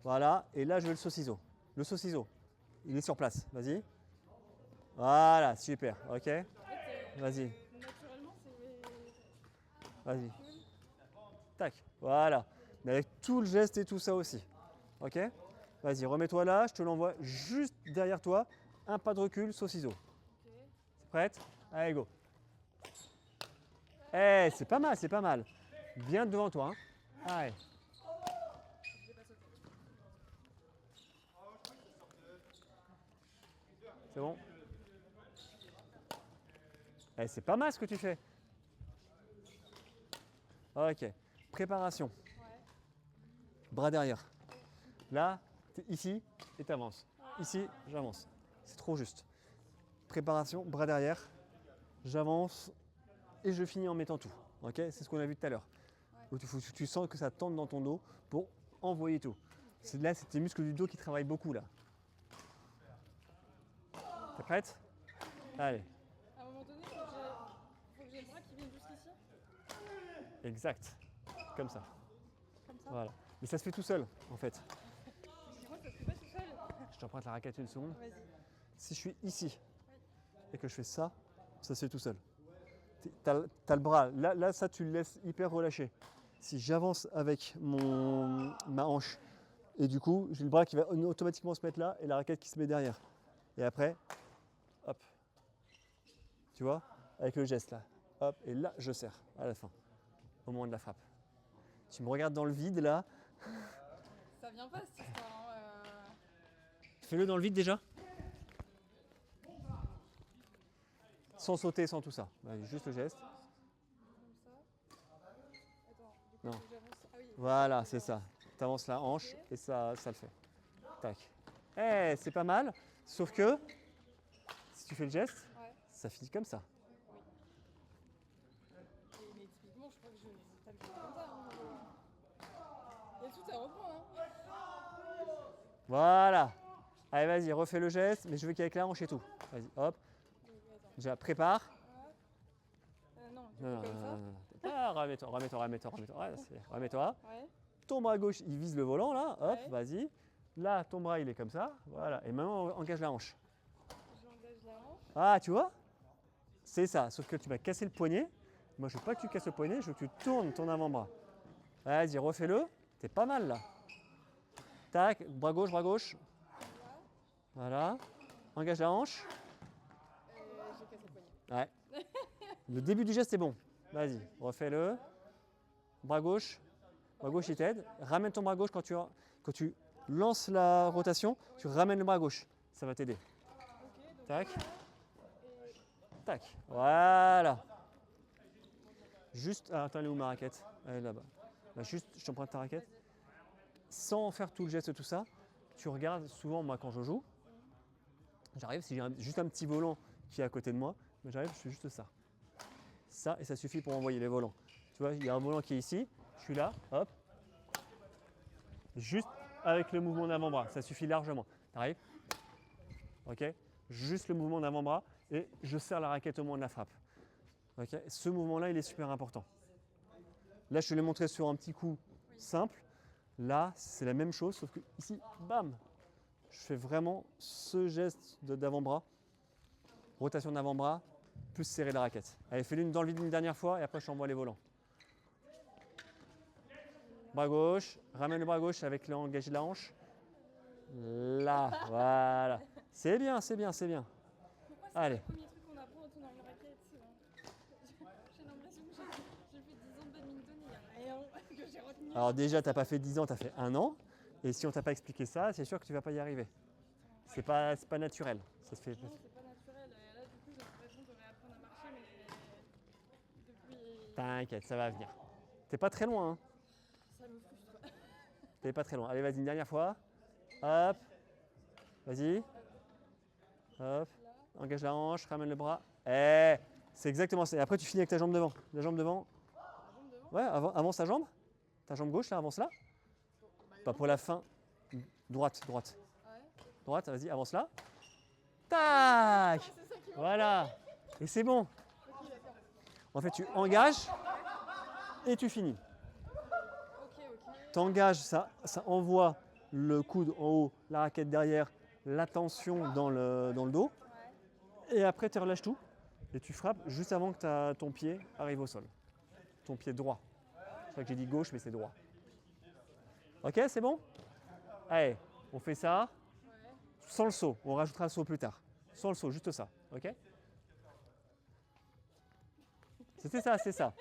Voilà, et là, je veux le saucisseau. Le saucisseau, il est sur place. Vas-y. Voilà, super. Ok? Vas-y. Naturellement, c'est. Vas-y. Tac. Voilà. Mais avec tout le geste et tout ça aussi. Ok? Vas-y, remets-toi là. Je te l'envoie juste derrière toi. Un pas de recul, saucisseau. Ok. C'est prête? Allez, go. Eh, c'est pas mal, c'est pas mal. Bien devant toi. Hein. Allez. J'ai pas sauté. C'est bon? Eh, c'est pas mal ce que tu fais. Ok. Préparation. Ouais. Bras derrière. Là, t'es ici et t'avances. Ici, j'avance. C'est trop juste. Préparation, bras derrière. J'avance et je finis en mettant tout. Ok? C'est ce qu'on a vu tout à l'heure. Ouais. Où tu sens que ça tente dans ton dos pour envoyer tout. Là, c'est tes muscles du dos qui travaillent beaucoup là. T'es prête? Allez. À un moment donné, faut que j'ai le bras qui vienne jusqu'ici. Exact. Comme ça. Comme ça. Voilà. Mais ça se fait tout seul en fait. Moi, ça se fait pas tout seul. Je t'emprunte la raquette une seconde. Vas-y. Si je suis ici et que je fais ça, ça se fait tout seul. T'as le bras, là ça tu le laisses hyper relâché. Si j'avance avec ma hanche et du coup j'ai le bras qui va automatiquement se mettre là et la raquette qui se met derrière. Et après, hop, tu vois, avec le geste là, hop, et là je serre à la fin, au moment de la frappe. Tu me regardes dans le vide là, Ça vient pas cette histoire. Hein, fais-le dans le vide déjà. Sans sauter, sans tout ça. Vas-y, juste le geste. Comme ça. Attends, du coup, Non. faut que j'avance. Ah oui. Voilà, c'est ça. Tu avances la hanche et ça le fait. Tac. Eh, c'est pas mal. Sauf que, si tu fais le geste, Ouais. ça finit comme ça. Mais typiquement, je crois que je tape juste comme ça. Hein. Il y a tout à reprendre. Hein. Voilà. Allez, vas-y, refais le geste, mais je veux qu'avec la hanche et tout. Vas-y, hop. Donc, attends. Déjà, prépare. Non, tu Non, fais non, comme non, ça. non, non. Ah, remets-toi. Ouais, remets-toi. Ouais. Ton bras gauche, il vise le volant, là. Hop, Ouais. vas-y. Là, ton bras, il est comme ça. Voilà. Et maintenant, engage la hanche. J'engage la hanche. Ah, tu vois? C'est ça. Sauf que tu vas casser le poignet. Moi, je veux pas que tu casses le poignet, je veux que tu tournes ton avant-bras. Vas-y, refais-le. T'es pas mal, là. Tac, bras gauche, bras gauche. Voilà. Engage la hanche. J'ai cassé le poignet. Ouais. Le début du geste est bon. Vas-y, refais-le. Bras gauche. Bras gauche, il t'aide. Ramène ton bras gauche quand tu lances la rotation. Tu ramènes le bras gauche. Ça va t'aider. Ok, donc Tac. là, et Tac. Voilà. Juste. Ah, attends, elle est où ma raquette? Elle est là-bas. Là, juste, je t'emprunte ta raquette. Sans faire tout le geste, tout ça, tu regardes souvent, moi, quand je joue, j'arrive, si j'ai juste un petit volant qui est à côté de moi, mais j'arrive, je fais juste ça. Ça, et ça suffit pour envoyer les volants. Tu vois, il y a un volant qui est ici, je suis là, hop. Juste avec le mouvement d'avant-bras, ça suffit largement. T'arrives? Ok? Juste le mouvement d'avant-bras et je serre la raquette au moment de la frappe. Ok? Ce mouvement-là, il est super important. Là, je te l'ai montré sur un petit coup simple. Là, c'est la même chose, sauf que ici, bam! Je fais vraiment ce geste d'avant-bras. Rotation d'avant-bras, plus serrer la raquette. Allez, fais-le dans le vide une dernière fois et après je t'envoie les volants. Bras gauche, ramène le bras gauche avec l'engagé de la hanche. Là, voilà. C'est bien, c'est bien, c'est bien. pourquoi c'est Allez. le premier truc qu'on apprend en tournant une raquette? J'ai l'impression que j'ai fait 10 ans de badminton et il n'y a rien que j'ai retenu. Alors déjà, tu n'as pas fait 10 ans, tu as fait 1 an. Et si on t'a pas expliqué ça, c'est sûr que tu vas pas y arriver. C'est pas naturel. Ça se fait. Non, c'est pas naturel. Et là, du coup, j'ai l'impression que je devrais apprendre à marcher, mais depuis. T'inquiète, ça va venir. T'es pas très loin, hein. Ça me frustre. T'es pas très loin. Allez, vas-y, une dernière fois. Hop. Vas-y. Hop. Engage la hanche, ramène le bras. Eh, c'est exactement ça. Et après, tu finis avec ta jambe devant. La jambe devant. La jambe devant. Ouais, avance ta jambe. Ta jambe gauche, là, avance là. Pas pour la fin. Droite. Ouais. Droite, vas-y, avance là. Tac. Ah, c'est ça qui me. Voilà. Et c'est bon. Ok, d'accord. En fait, tu engages et tu finis. Ok, ok. T'engages, ça envoie le coude en haut, la raquette derrière, la tension dans le dos. Ouais. Et après, tu relâches tout et tu frappes juste avant que ton pied arrive au sol. Ton pied droit. Je crois que j'ai dit gauche, mais c'est droit. Ok, c'est bon? Allez, on fait ça Ouais. sans le saut. On rajoutera le saut plus tard. Sans le saut, juste ça. Ok? C'était ça, c'est ça.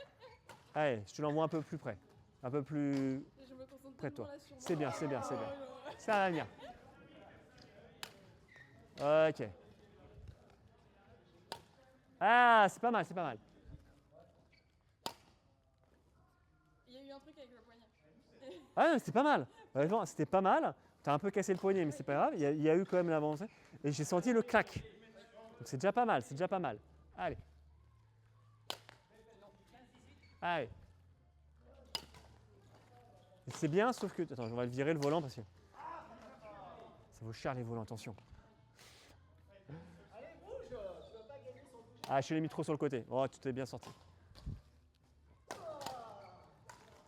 Allez, je te l'envoie un peu plus près. Un peu plus Et je me concentre près de toi. tellement là sur moi. C'est bien, c'est bien, c'est bien. Ouais. Ça va venir. Ok. Ah, c'est pas mal, c'est pas mal. Il y a eu un truc avec le poignet. Ah, c'est pas mal. Honnêtement, c'était pas mal. T'as un peu cassé le poignet, mais c'est pas grave. Il y a eu quand même l'avancée. Et j'ai senti le clac. Donc c'est déjà pas mal, c'est déjà pas mal. Allez. Allez. Et c'est bien, sauf que... Attends, on va le virer le volant parce que... Ça vaut cher les volants, attention. Ah, je l'ai mis trop sur le côté. Oh, tu t'es bien sorti.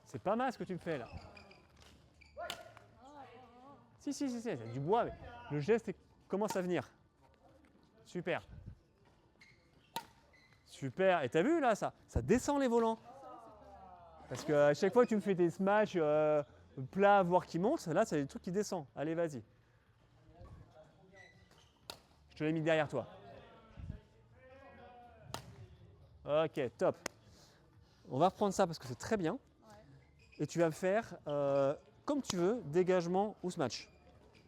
C'est pas mal ce que tu me fais là. Si, c'est du bois, mais le geste commence à venir. Super. Super. Et t'as vu là, ça descend les volants. Parce qu'à chaque fois que tu me fais des smash plats, voire qui montent, là, c'est des trucs qui descendent. Allez, vas-y. Je te l'ai mis derrière toi. Ok, top. On va reprendre ça parce que c'est très bien. Et tu vas me faire comme tu veux, dégagement ou smash.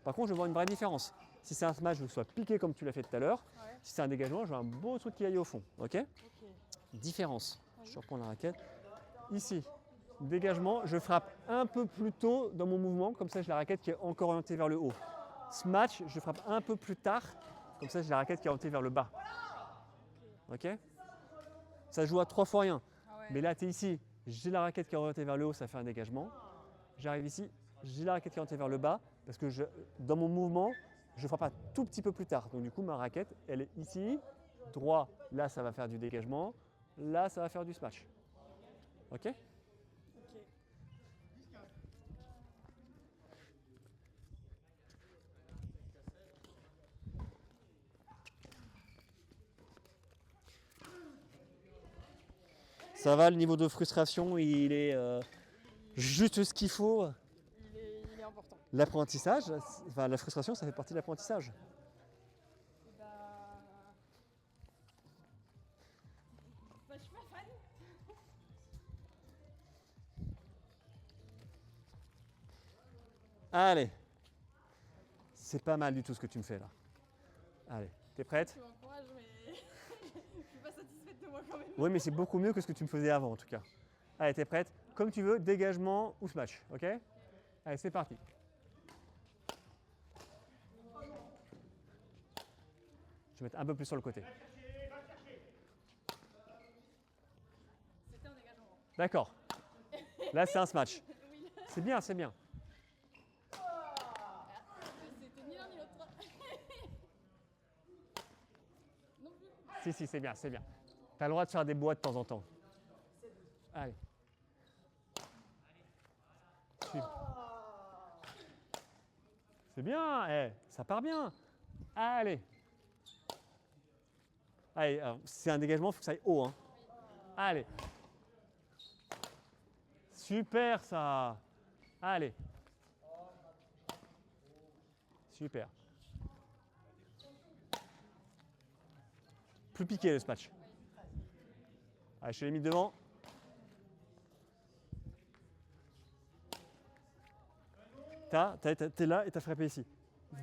Par contre, je vois une vraie différence. Si c'est un smash, je veux que ce soit piqué comme tu l'as fait tout à l'heure. Ouais. Si c'est un dégagement, je veux un beau truc qui aille au fond. Ok? Ok. Différence. Je reprends la raquette. Ici, dégagement, je frappe un peu plus tôt dans mon mouvement, comme ça j'ai la raquette qui est encore orientée vers le haut. Smash, je frappe un peu plus tard, comme ça j'ai la raquette qui est orientée vers le bas. Ok? Ça joue à 3 fois rien. Ah ouais. Mais là, tu es ici, j'ai la raquette qui est orientée vers le haut, ça fait un dégagement. J'arrive ici, j'ai la raquette qui est orientée vers le bas, parce que dans mon mouvement, je frappe un tout petit peu plus tard. Donc du coup, ma raquette, elle est ici, droit, là ça va faire du dégagement, là ça va faire du smash. Ok? Ok. Ça va, le niveau de frustration, il est juste ce qu'il faut. Il est important. L'apprentissage, enfin la frustration, ça fait partie de l'apprentissage. Et bah, je suis pas fan. Allez, c'est pas mal du tout ce que tu me fais là. Allez, t'es prête? Tu m'encourages, mais je suis pas satisfaite de moi quand même. Oui, mais c'est beaucoup mieux que ce que tu me faisais avant en tout cas. Allez, t'es prête? Comme tu veux, dégagement ou smash, ok? Allez, c'est parti. Je vais mettre un peu plus sur le côté. C'était un dégagement. D'accord. Là, c'est un smash. Oui. C'est bien, c'est bien. C'était ni l'un ni l'autre. Non plus. Si, c'est bien, c'est bien. T'as le droit de faire des bois de temps en temps. Allez. C'est bien, ça part bien. Allez. Allez, si c'est un dégagement, il faut que ça aille haut. Hein. Allez. Super ça. Allez. Super. Plus piqué le smash. Allez, je te l'ai mis devant. T'es là et t'as frappé ici.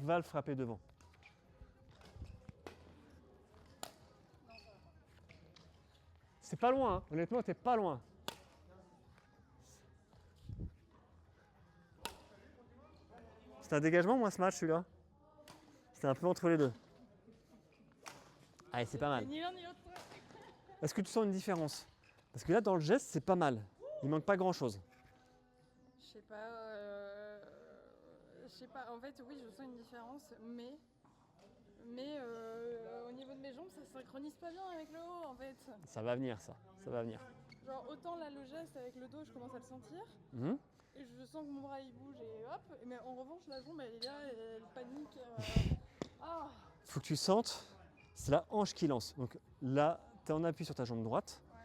Va le frapper devant. C'est pas loin, hein. Honnêtement, t'es pas loin. C'est un dégagement ou un smash celui-là? C'était un peu entre les deux. Allez, c'est pas mal. Ni l'un ni l'autre. Est-ce que tu sens une différence? Parce que là, dans le geste, c'est pas mal. Il manque pas grand-chose. Je sais pas. En fait, oui, je sens une différence, mais au niveau de mes les jambes, ça se synchronise pas bien avec le haut en fait. Ça va venir, ça va venir. Genre autant là le geste avec le dos, je commence à le sentir. Mhm. Et je sens que mon bras il bouge et hop. Mais en revanche, la jambe elle est là, elle panique. Ah, Faut que tu sentes, c'est la hanche qui lance. Donc là, tu es en appui sur ta jambe droite. Ouais.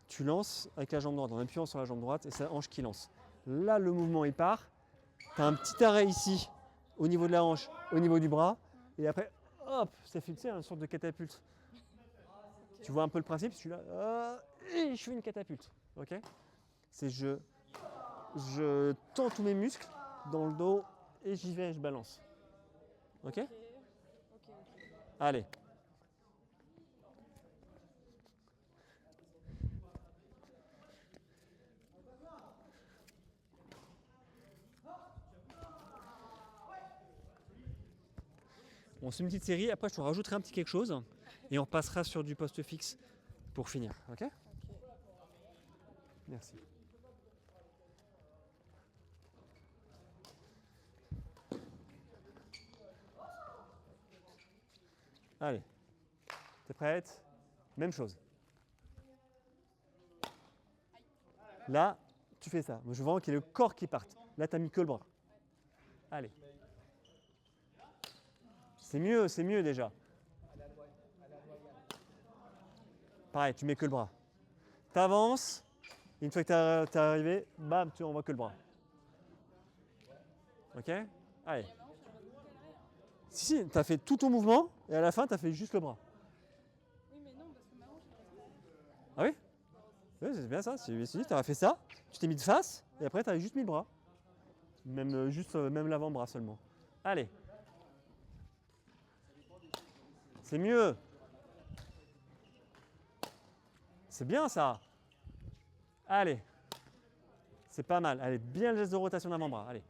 Tu lances avec la jambe droite, en appuyant sur la jambe droite, et c'est la hanche qui lance. Là, le mouvement il part. Tu as un petit arrêt ici, au niveau de la hanche, au niveau du bras. Et après, hop, ça fait, tu sais, une sorte de catapulte. ok. Tu vois un peu le principe, je suis là, et je fais une catapulte. Ok? C'est je tends tous mes muscles dans le dos et j'y vais, je balance. Ok? Ok. Allez. On se fait une petite série, après je te rajouterai un petit quelque chose et on repassera sur du poste fixe pour finir. Ok? Ok. Merci. Allez. T'es prête? Même chose. Là, tu fais ça. Je veux vraiment qu'il y ait le corps qui parte. Là, tu n'as mis que le bras. Allez. C'est mieux déjà. Pareil, tu mets que le bras. Tu avances. Une fois que tu es arrivé, bam, tu envoies que le bras. Ok? Allez. Si, tu as fait tout ton mouvement et à la fin, tu as fait juste le bras. Oui, mais non, parce que ma hanche elle reste derrière. Ah oui? Oui, c'est bien ça. Tu as fait ça, tu t'es mis de face et après, tu as juste mis le bras. Même, même l'avant-bras seulement. Allez. C'est mieux. C'est bien ça. Allez. C'est pas mal. Allez, bien le geste de rotation d'avant-bras. Allez.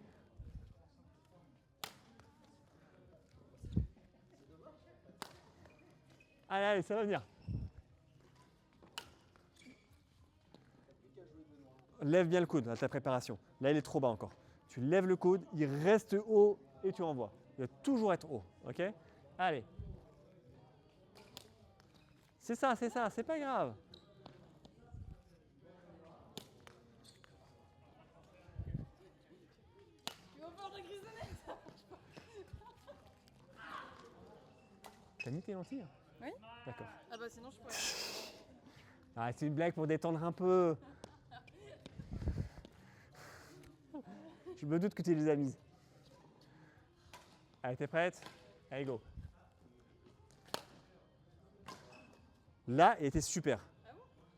Allez, ça va venir. Lève bien le coude à ta préparation. Là, il est trop bas encore. Tu lèves le coude, il reste haut et tu envoies. Il doit toujours être haut. Ok? Allez. C'est ça, c'est pas grave. Tu vas voir de grisonner, ça marche pas. T'as mis tes lentilles? Oui. D'accord. Ah bah sinon je pourrais. Ah, c'est une blague pour détendre un peu. Je me doute que tu les as mises. Allez, t'es prête? Allez, go. Là, il était super. Ah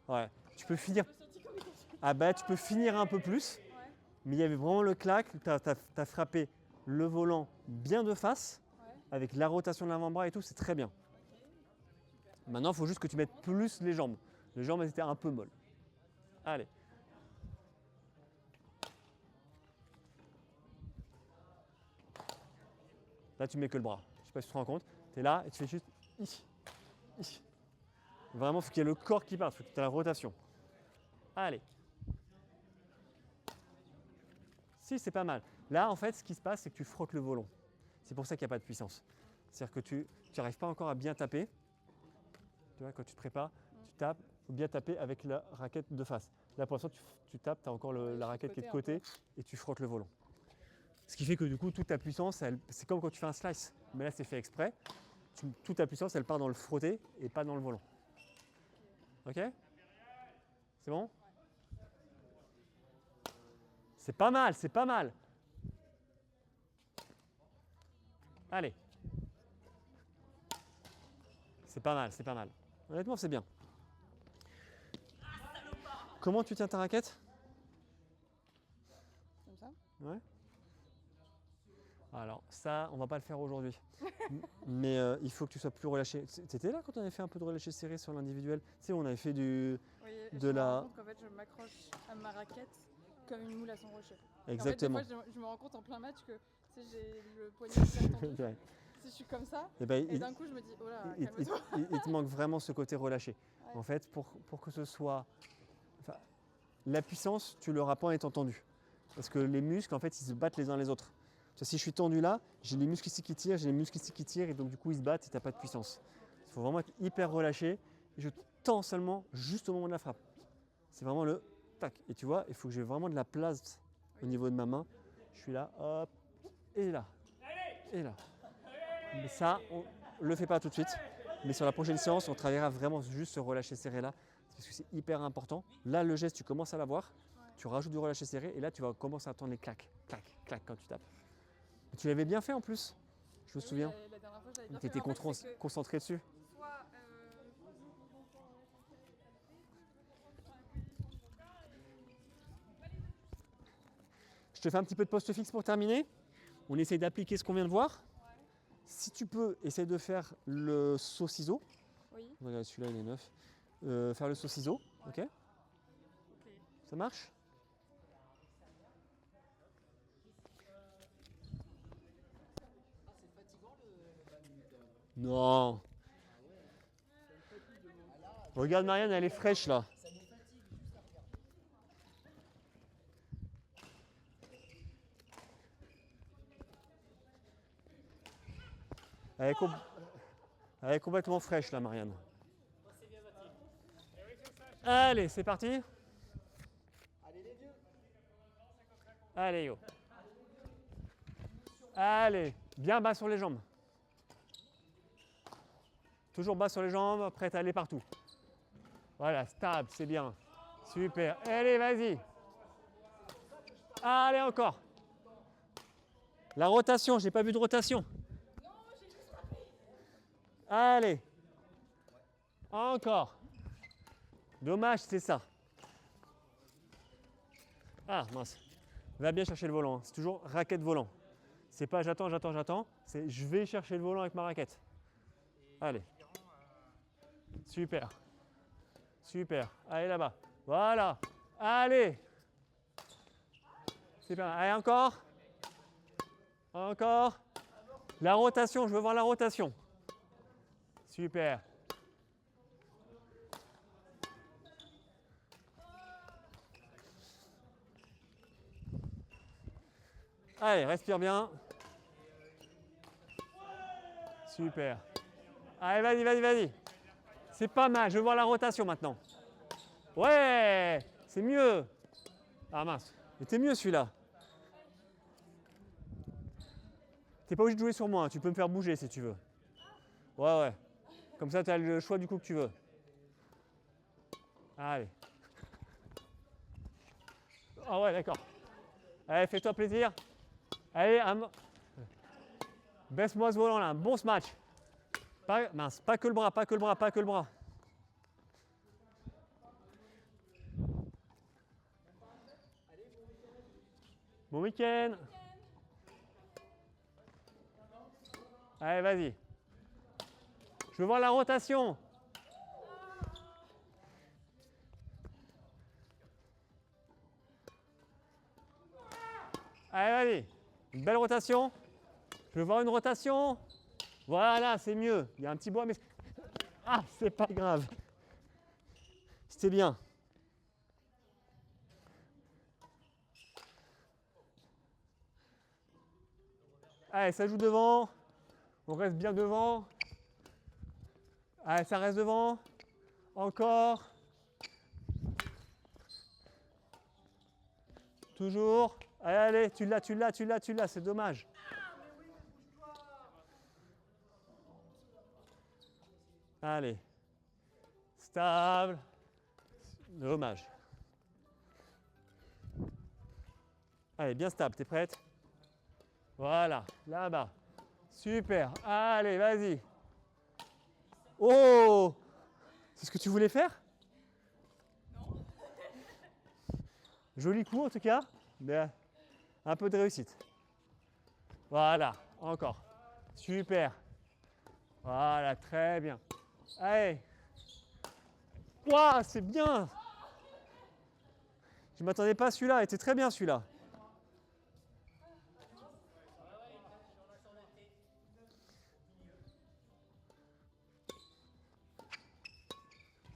bon? Ouais. Tu peux finir. Je me sentis comme une tortue. Ah bah, tu peux finir un peu plus. Ouais. Mais il y avait vraiment le claque. Tu as frappé le volant bien de face, Ouais. avec la rotation de l'avant-bras et tout. C'est très bien. Ok. Maintenant, il faut juste que tu mettes plus les jambes. Les jambes, elles étaient un peu molles. Allez. Là, tu mets que le bras. Je ne sais pas si tu te rends compte. Tu es là et tu fais juste ici. Ici. Vraiment, il faut qu'il y ait le corps qui parte. Il faut que tu aies la rotation. Allez. Si, c'est pas mal. Là, en fait, ce qui se passe, c'est que tu frottes le volant. C'est pour ça qu'il n'y a pas de puissance. C'est-à-dire que tu n'arrives pas encore à bien taper. Tu vois, quand tu te prépares, tu tapes. Il faut bien taper avec la raquette de face. Là, pour l'instant, tu tapes, tu as encore la raquette qui est de côté et tu frottes le volant. Ce qui fait que du coup, toute ta puissance, c'est comme quand tu fais un slice. Mais là, c'est fait exprès. Toute ta puissance, elle part dans le frotté et pas dans le volant. Ok? C'est bon? C'est pas mal, c'est pas mal. Allez. C'est pas mal, c'est pas mal. Honnêtement, c'est bien. Comment tu tiens ta raquette? Comme ça? Ouais. Alors ça, on va pas le faire aujourd'hui. Mais il faut que tu sois plus relâché. T'étais là quand on avait fait un peu de relâché serré sur l'individuel? Tu sais, on avait fait du... Oui, De je me la- rends compte qu'en fait je m'accroche à ma raquette comme une moule à son rocher. Exactement. En fait, des fois, je me rends compte en plein match que tu sais, j'ai le poignet hyper tendu. Ouais. Si je suis comme ça, Et ben, et d'un coup je me dis oh là, il- calme-toi. il te manque vraiment ce côté relâché. Ouais. En fait, pour que ce soit... Enfin, la puissance, tu l'auras pas en étant tendu. Parce que les muscles, en fait, ils se battent les uns les autres. Tu vois, si je suis tendu là, j'ai les muscles ici qui tirent, j'ai les muscles ici qui tirent, et donc du coup, ils se battent et tu n'as pas de puissance. Il faut vraiment être hyper relâché. Et je tends seulement juste au moment de la frappe. C'est vraiment le tac. Et tu vois, il faut que j'ai vraiment de la place au niveau de ma main. Je suis là, hop, et là, et là. Mais ça, on ne le fait pas tout de suite. Mais sur la prochaine séance, on travaillera vraiment juste ce relâché serré là. Parce que c'est hyper important. Là, le geste, tu commences à l'avoir. Tu rajoutes du relâché serré. Et là, tu vas commencer à entendre les claques, clac, clac quand tu tapes. Et tu l'avais bien fait en plus. Je me souviens. La dernière fois, j'avais bien Tu étais fait. En fait, c'est que concentré dessus. soit, Je te fais un petit peu de poste fixe pour terminer. On essaye d'appliquer ce qu'on vient de voir. Si tu peux, essaye de faire le saut ciseau. oui. Regarde, celui-là, il est neuf. Faire le saut ciseau, ok? Ok. Ça marche? Ah, c'est fatigant le badminton. Non. Regarde Marianne, elle est fraîche là. Ça nous fatigue juste à regarder. Elle est complètement fraîche là, Marianne. Allez, c'est parti. Allez les vieux. Allez, yo. Allez, bien bas sur les jambes. Toujours bas sur les jambes, prête à aller partout. Voilà, stable, c'est bien. Super. Allez, vas-y. Allez, encore. La rotation, j'ai pas vu de rotation. Allez. Encore. Dommage, c'est ça. Ah, mince. Va bien chercher le volant. Hein. C'est toujours raquette volant. C'est pas j'attends, j'attends, j'attends. C'est je vais chercher le volant avec ma raquette. Allez. Super. Super. Allez là-bas. Voilà. Allez. C'est bien. Allez, encore. Encore. La rotation, je veux voir la rotation. Super. Allez, respire bien. Super. Allez, vas-y, vas-y, vas-y. C'est pas mal, je veux voir la rotation maintenant. Ouais, c'est mieux. Ah mince, c'était mieux celui-là. T'es pas obligé de jouer sur moi, hein. Tu peux me faire bouger si tu veux. Ouais, ouais. Comme ça, tu as le choix du coup que tu veux. Allez. Ah ouais, d'accord. Allez, fais-toi plaisir. Allez, baisse-moi ce volant là, un bon smash. Pas, mince, pas que le bras, pas que le bras, pas que le bras. Bon week-end. Allez, vas-y. Je veux voir la rotation. Allez, vas-y. Une belle rotation. Je veux voir une rotation. Voilà, c'est mieux. Il y a un petit bois, mais... Ah, c'est pas grave. C'était bien. Allez, ça joue devant. On reste bien devant. Allez, ça reste devant. Encore. Toujours. Allez, allez, tu l'as, tu l'as, tu l'as, tu l'as. C'est dommage. Allez. Stable. Dommage. Allez, bien stable. T'es prête? Voilà, là-bas. Super. Allez, vas-y. Oh! C'est ce que tu voulais faire? Non. Joli coup en tout cas, mais un peu de réussite. Voilà, encore. Super. Voilà, très bien. Allez. Waouh, c'est bien. Je ne m'attendais pas à celui-là, il était très bien celui-là.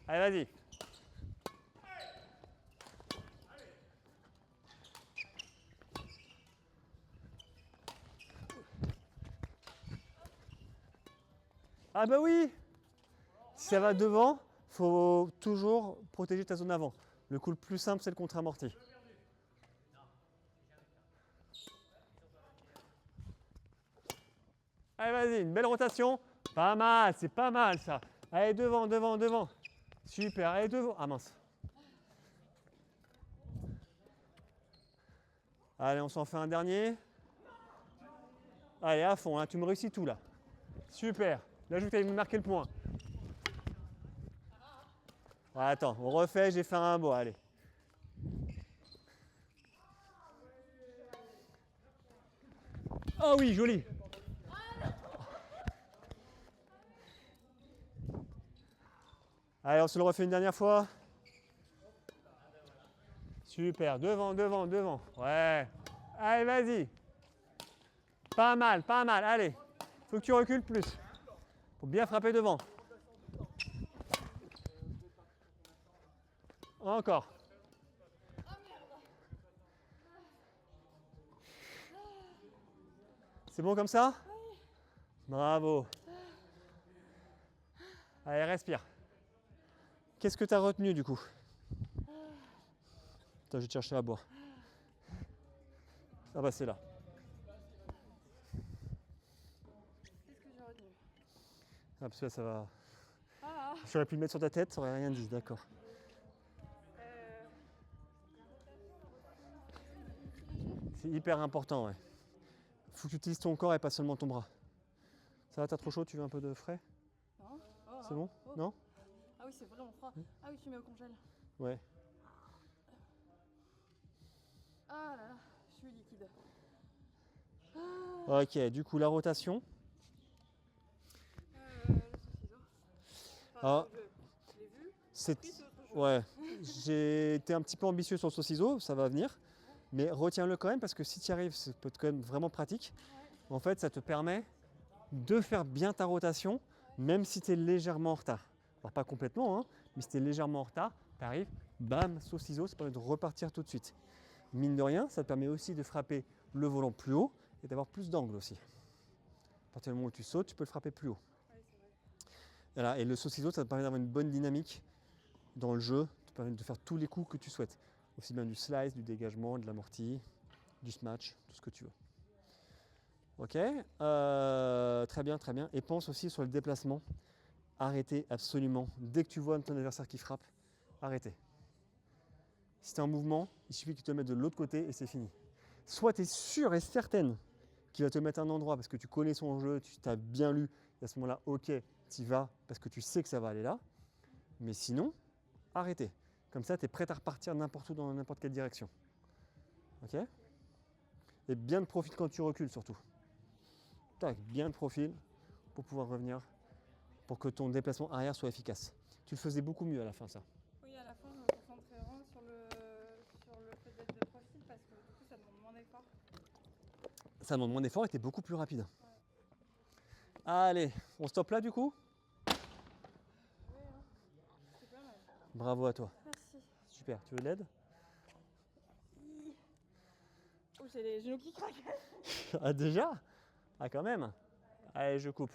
Allez, vas-y. Ah bah oui. Si ça va devant, il faut toujours protéger ta zone avant. Le coup le plus simple, c'est le contre-amorti. Allez, vas-y, une belle rotation. Pas mal, c'est pas mal ça. Allez, devant, devant, devant. Super, allez, devant. Ah mince. Allez, on s'en fait un dernier. Allez, à fond, hein, tu me réussis tout là. Super. Là, je veux que tu ailles me marquer le point. Ouais, attends, on refait, j'ai fait un beau, allez. Oh oui, joli. Allez, on se le refait une dernière fois. Super, devant, devant, devant. Ouais. Allez, vas-y. Pas mal, allez. Faut que tu recules plus. Faut bien frapper devant. Encore. C'est bon comme ça? Bravo. Allez, respire. Qu'est-ce que tu as retenu du coup? Attends, je vais te chercher à boire. Ah bah c'est là. Qu'est-ce que j'ai retenu? Ah parce que là, ça va. Ah, J'aurais pu le mettre sur ta tête, ça aurait rien dit, d'accord. C'est hyper important, ouais. Faut que tu utilises ton corps et pas seulement ton bras. Ça va, t'as trop chaud, tu veux un peu de frais? non. Oh, C'est bon? oh. Non? Ah oui, c'est vraiment froid. Ah oui, tu mets au congèle. Ouais. Ah là là, je suis liquide. Ok, du coup la rotation. Le saucisson. Ah. Je l'ai vu. C'est... Après, c'est autre chose. Ouais. J'ai été un petit peu ambitieux sur le saucisson, ça va venir. Mais retiens-le quand même parce que si tu y arrives, ça peut être quand même vraiment pratique. En fait, ça te permet de faire bien ta rotation, même si tu es légèrement en retard. Alors pas complètement, hein, mais si tu es légèrement en retard, tu arrives, bam, saucisson, ça permet de repartir tout de suite. Mine de rien, ça te permet aussi de frapper le volant plus haut et d'avoir plus d'angle aussi. À partir du moment où tu sautes, tu peux le frapper plus haut. Ouais, c'est vrai. Voilà, et le saucisson, ça te permet d'avoir une bonne dynamique dans le jeu, ça te permet de faire tous les coups que tu souhaites. Aussi bien du slice, du dégagement, de l'amorti, du smash, tout ce que tu veux. Ok, très bien, très bien. Et pense aussi sur le déplacement. Arrêtez absolument. Dès que tu vois ton adversaire qui frappe, arrêtez. Si tu es en mouvement, il suffit qu'il te mette de l'autre côté et c'est fini. Soit tu es sûr et certaine qu'il va te mettre à un endroit parce que tu connais son jeu, tu t'as bien lu, et à ce moment-là, ok, tu y vas parce que tu sais que ça va aller là. Mais sinon, arrêtez. Comme ça, tu es prêt à repartir n'importe où dans n'importe quelle direction. Ok? Et bien de profil quand tu recules surtout. Tac, bien de profil pour pouvoir revenir, pour que ton déplacement arrière soit efficace. Tu le faisais beaucoup mieux à la fin, ça. Oui, à la fin, je me concentrais vraiment sur le fait d'être de profil parce que du coup, ça demande moins d'efforts. Ça demande moins d'effort et tu es beaucoup plus rapide. Ouais. Allez, on stoppe là du coup? Ouais, hein. C'est pas mal. Bravo à toi. Merci. Super, tu veux l'aide? Oh, j'ai les genoux qui craquent. Ah déjà? Ah quand même? Allez, je coupe.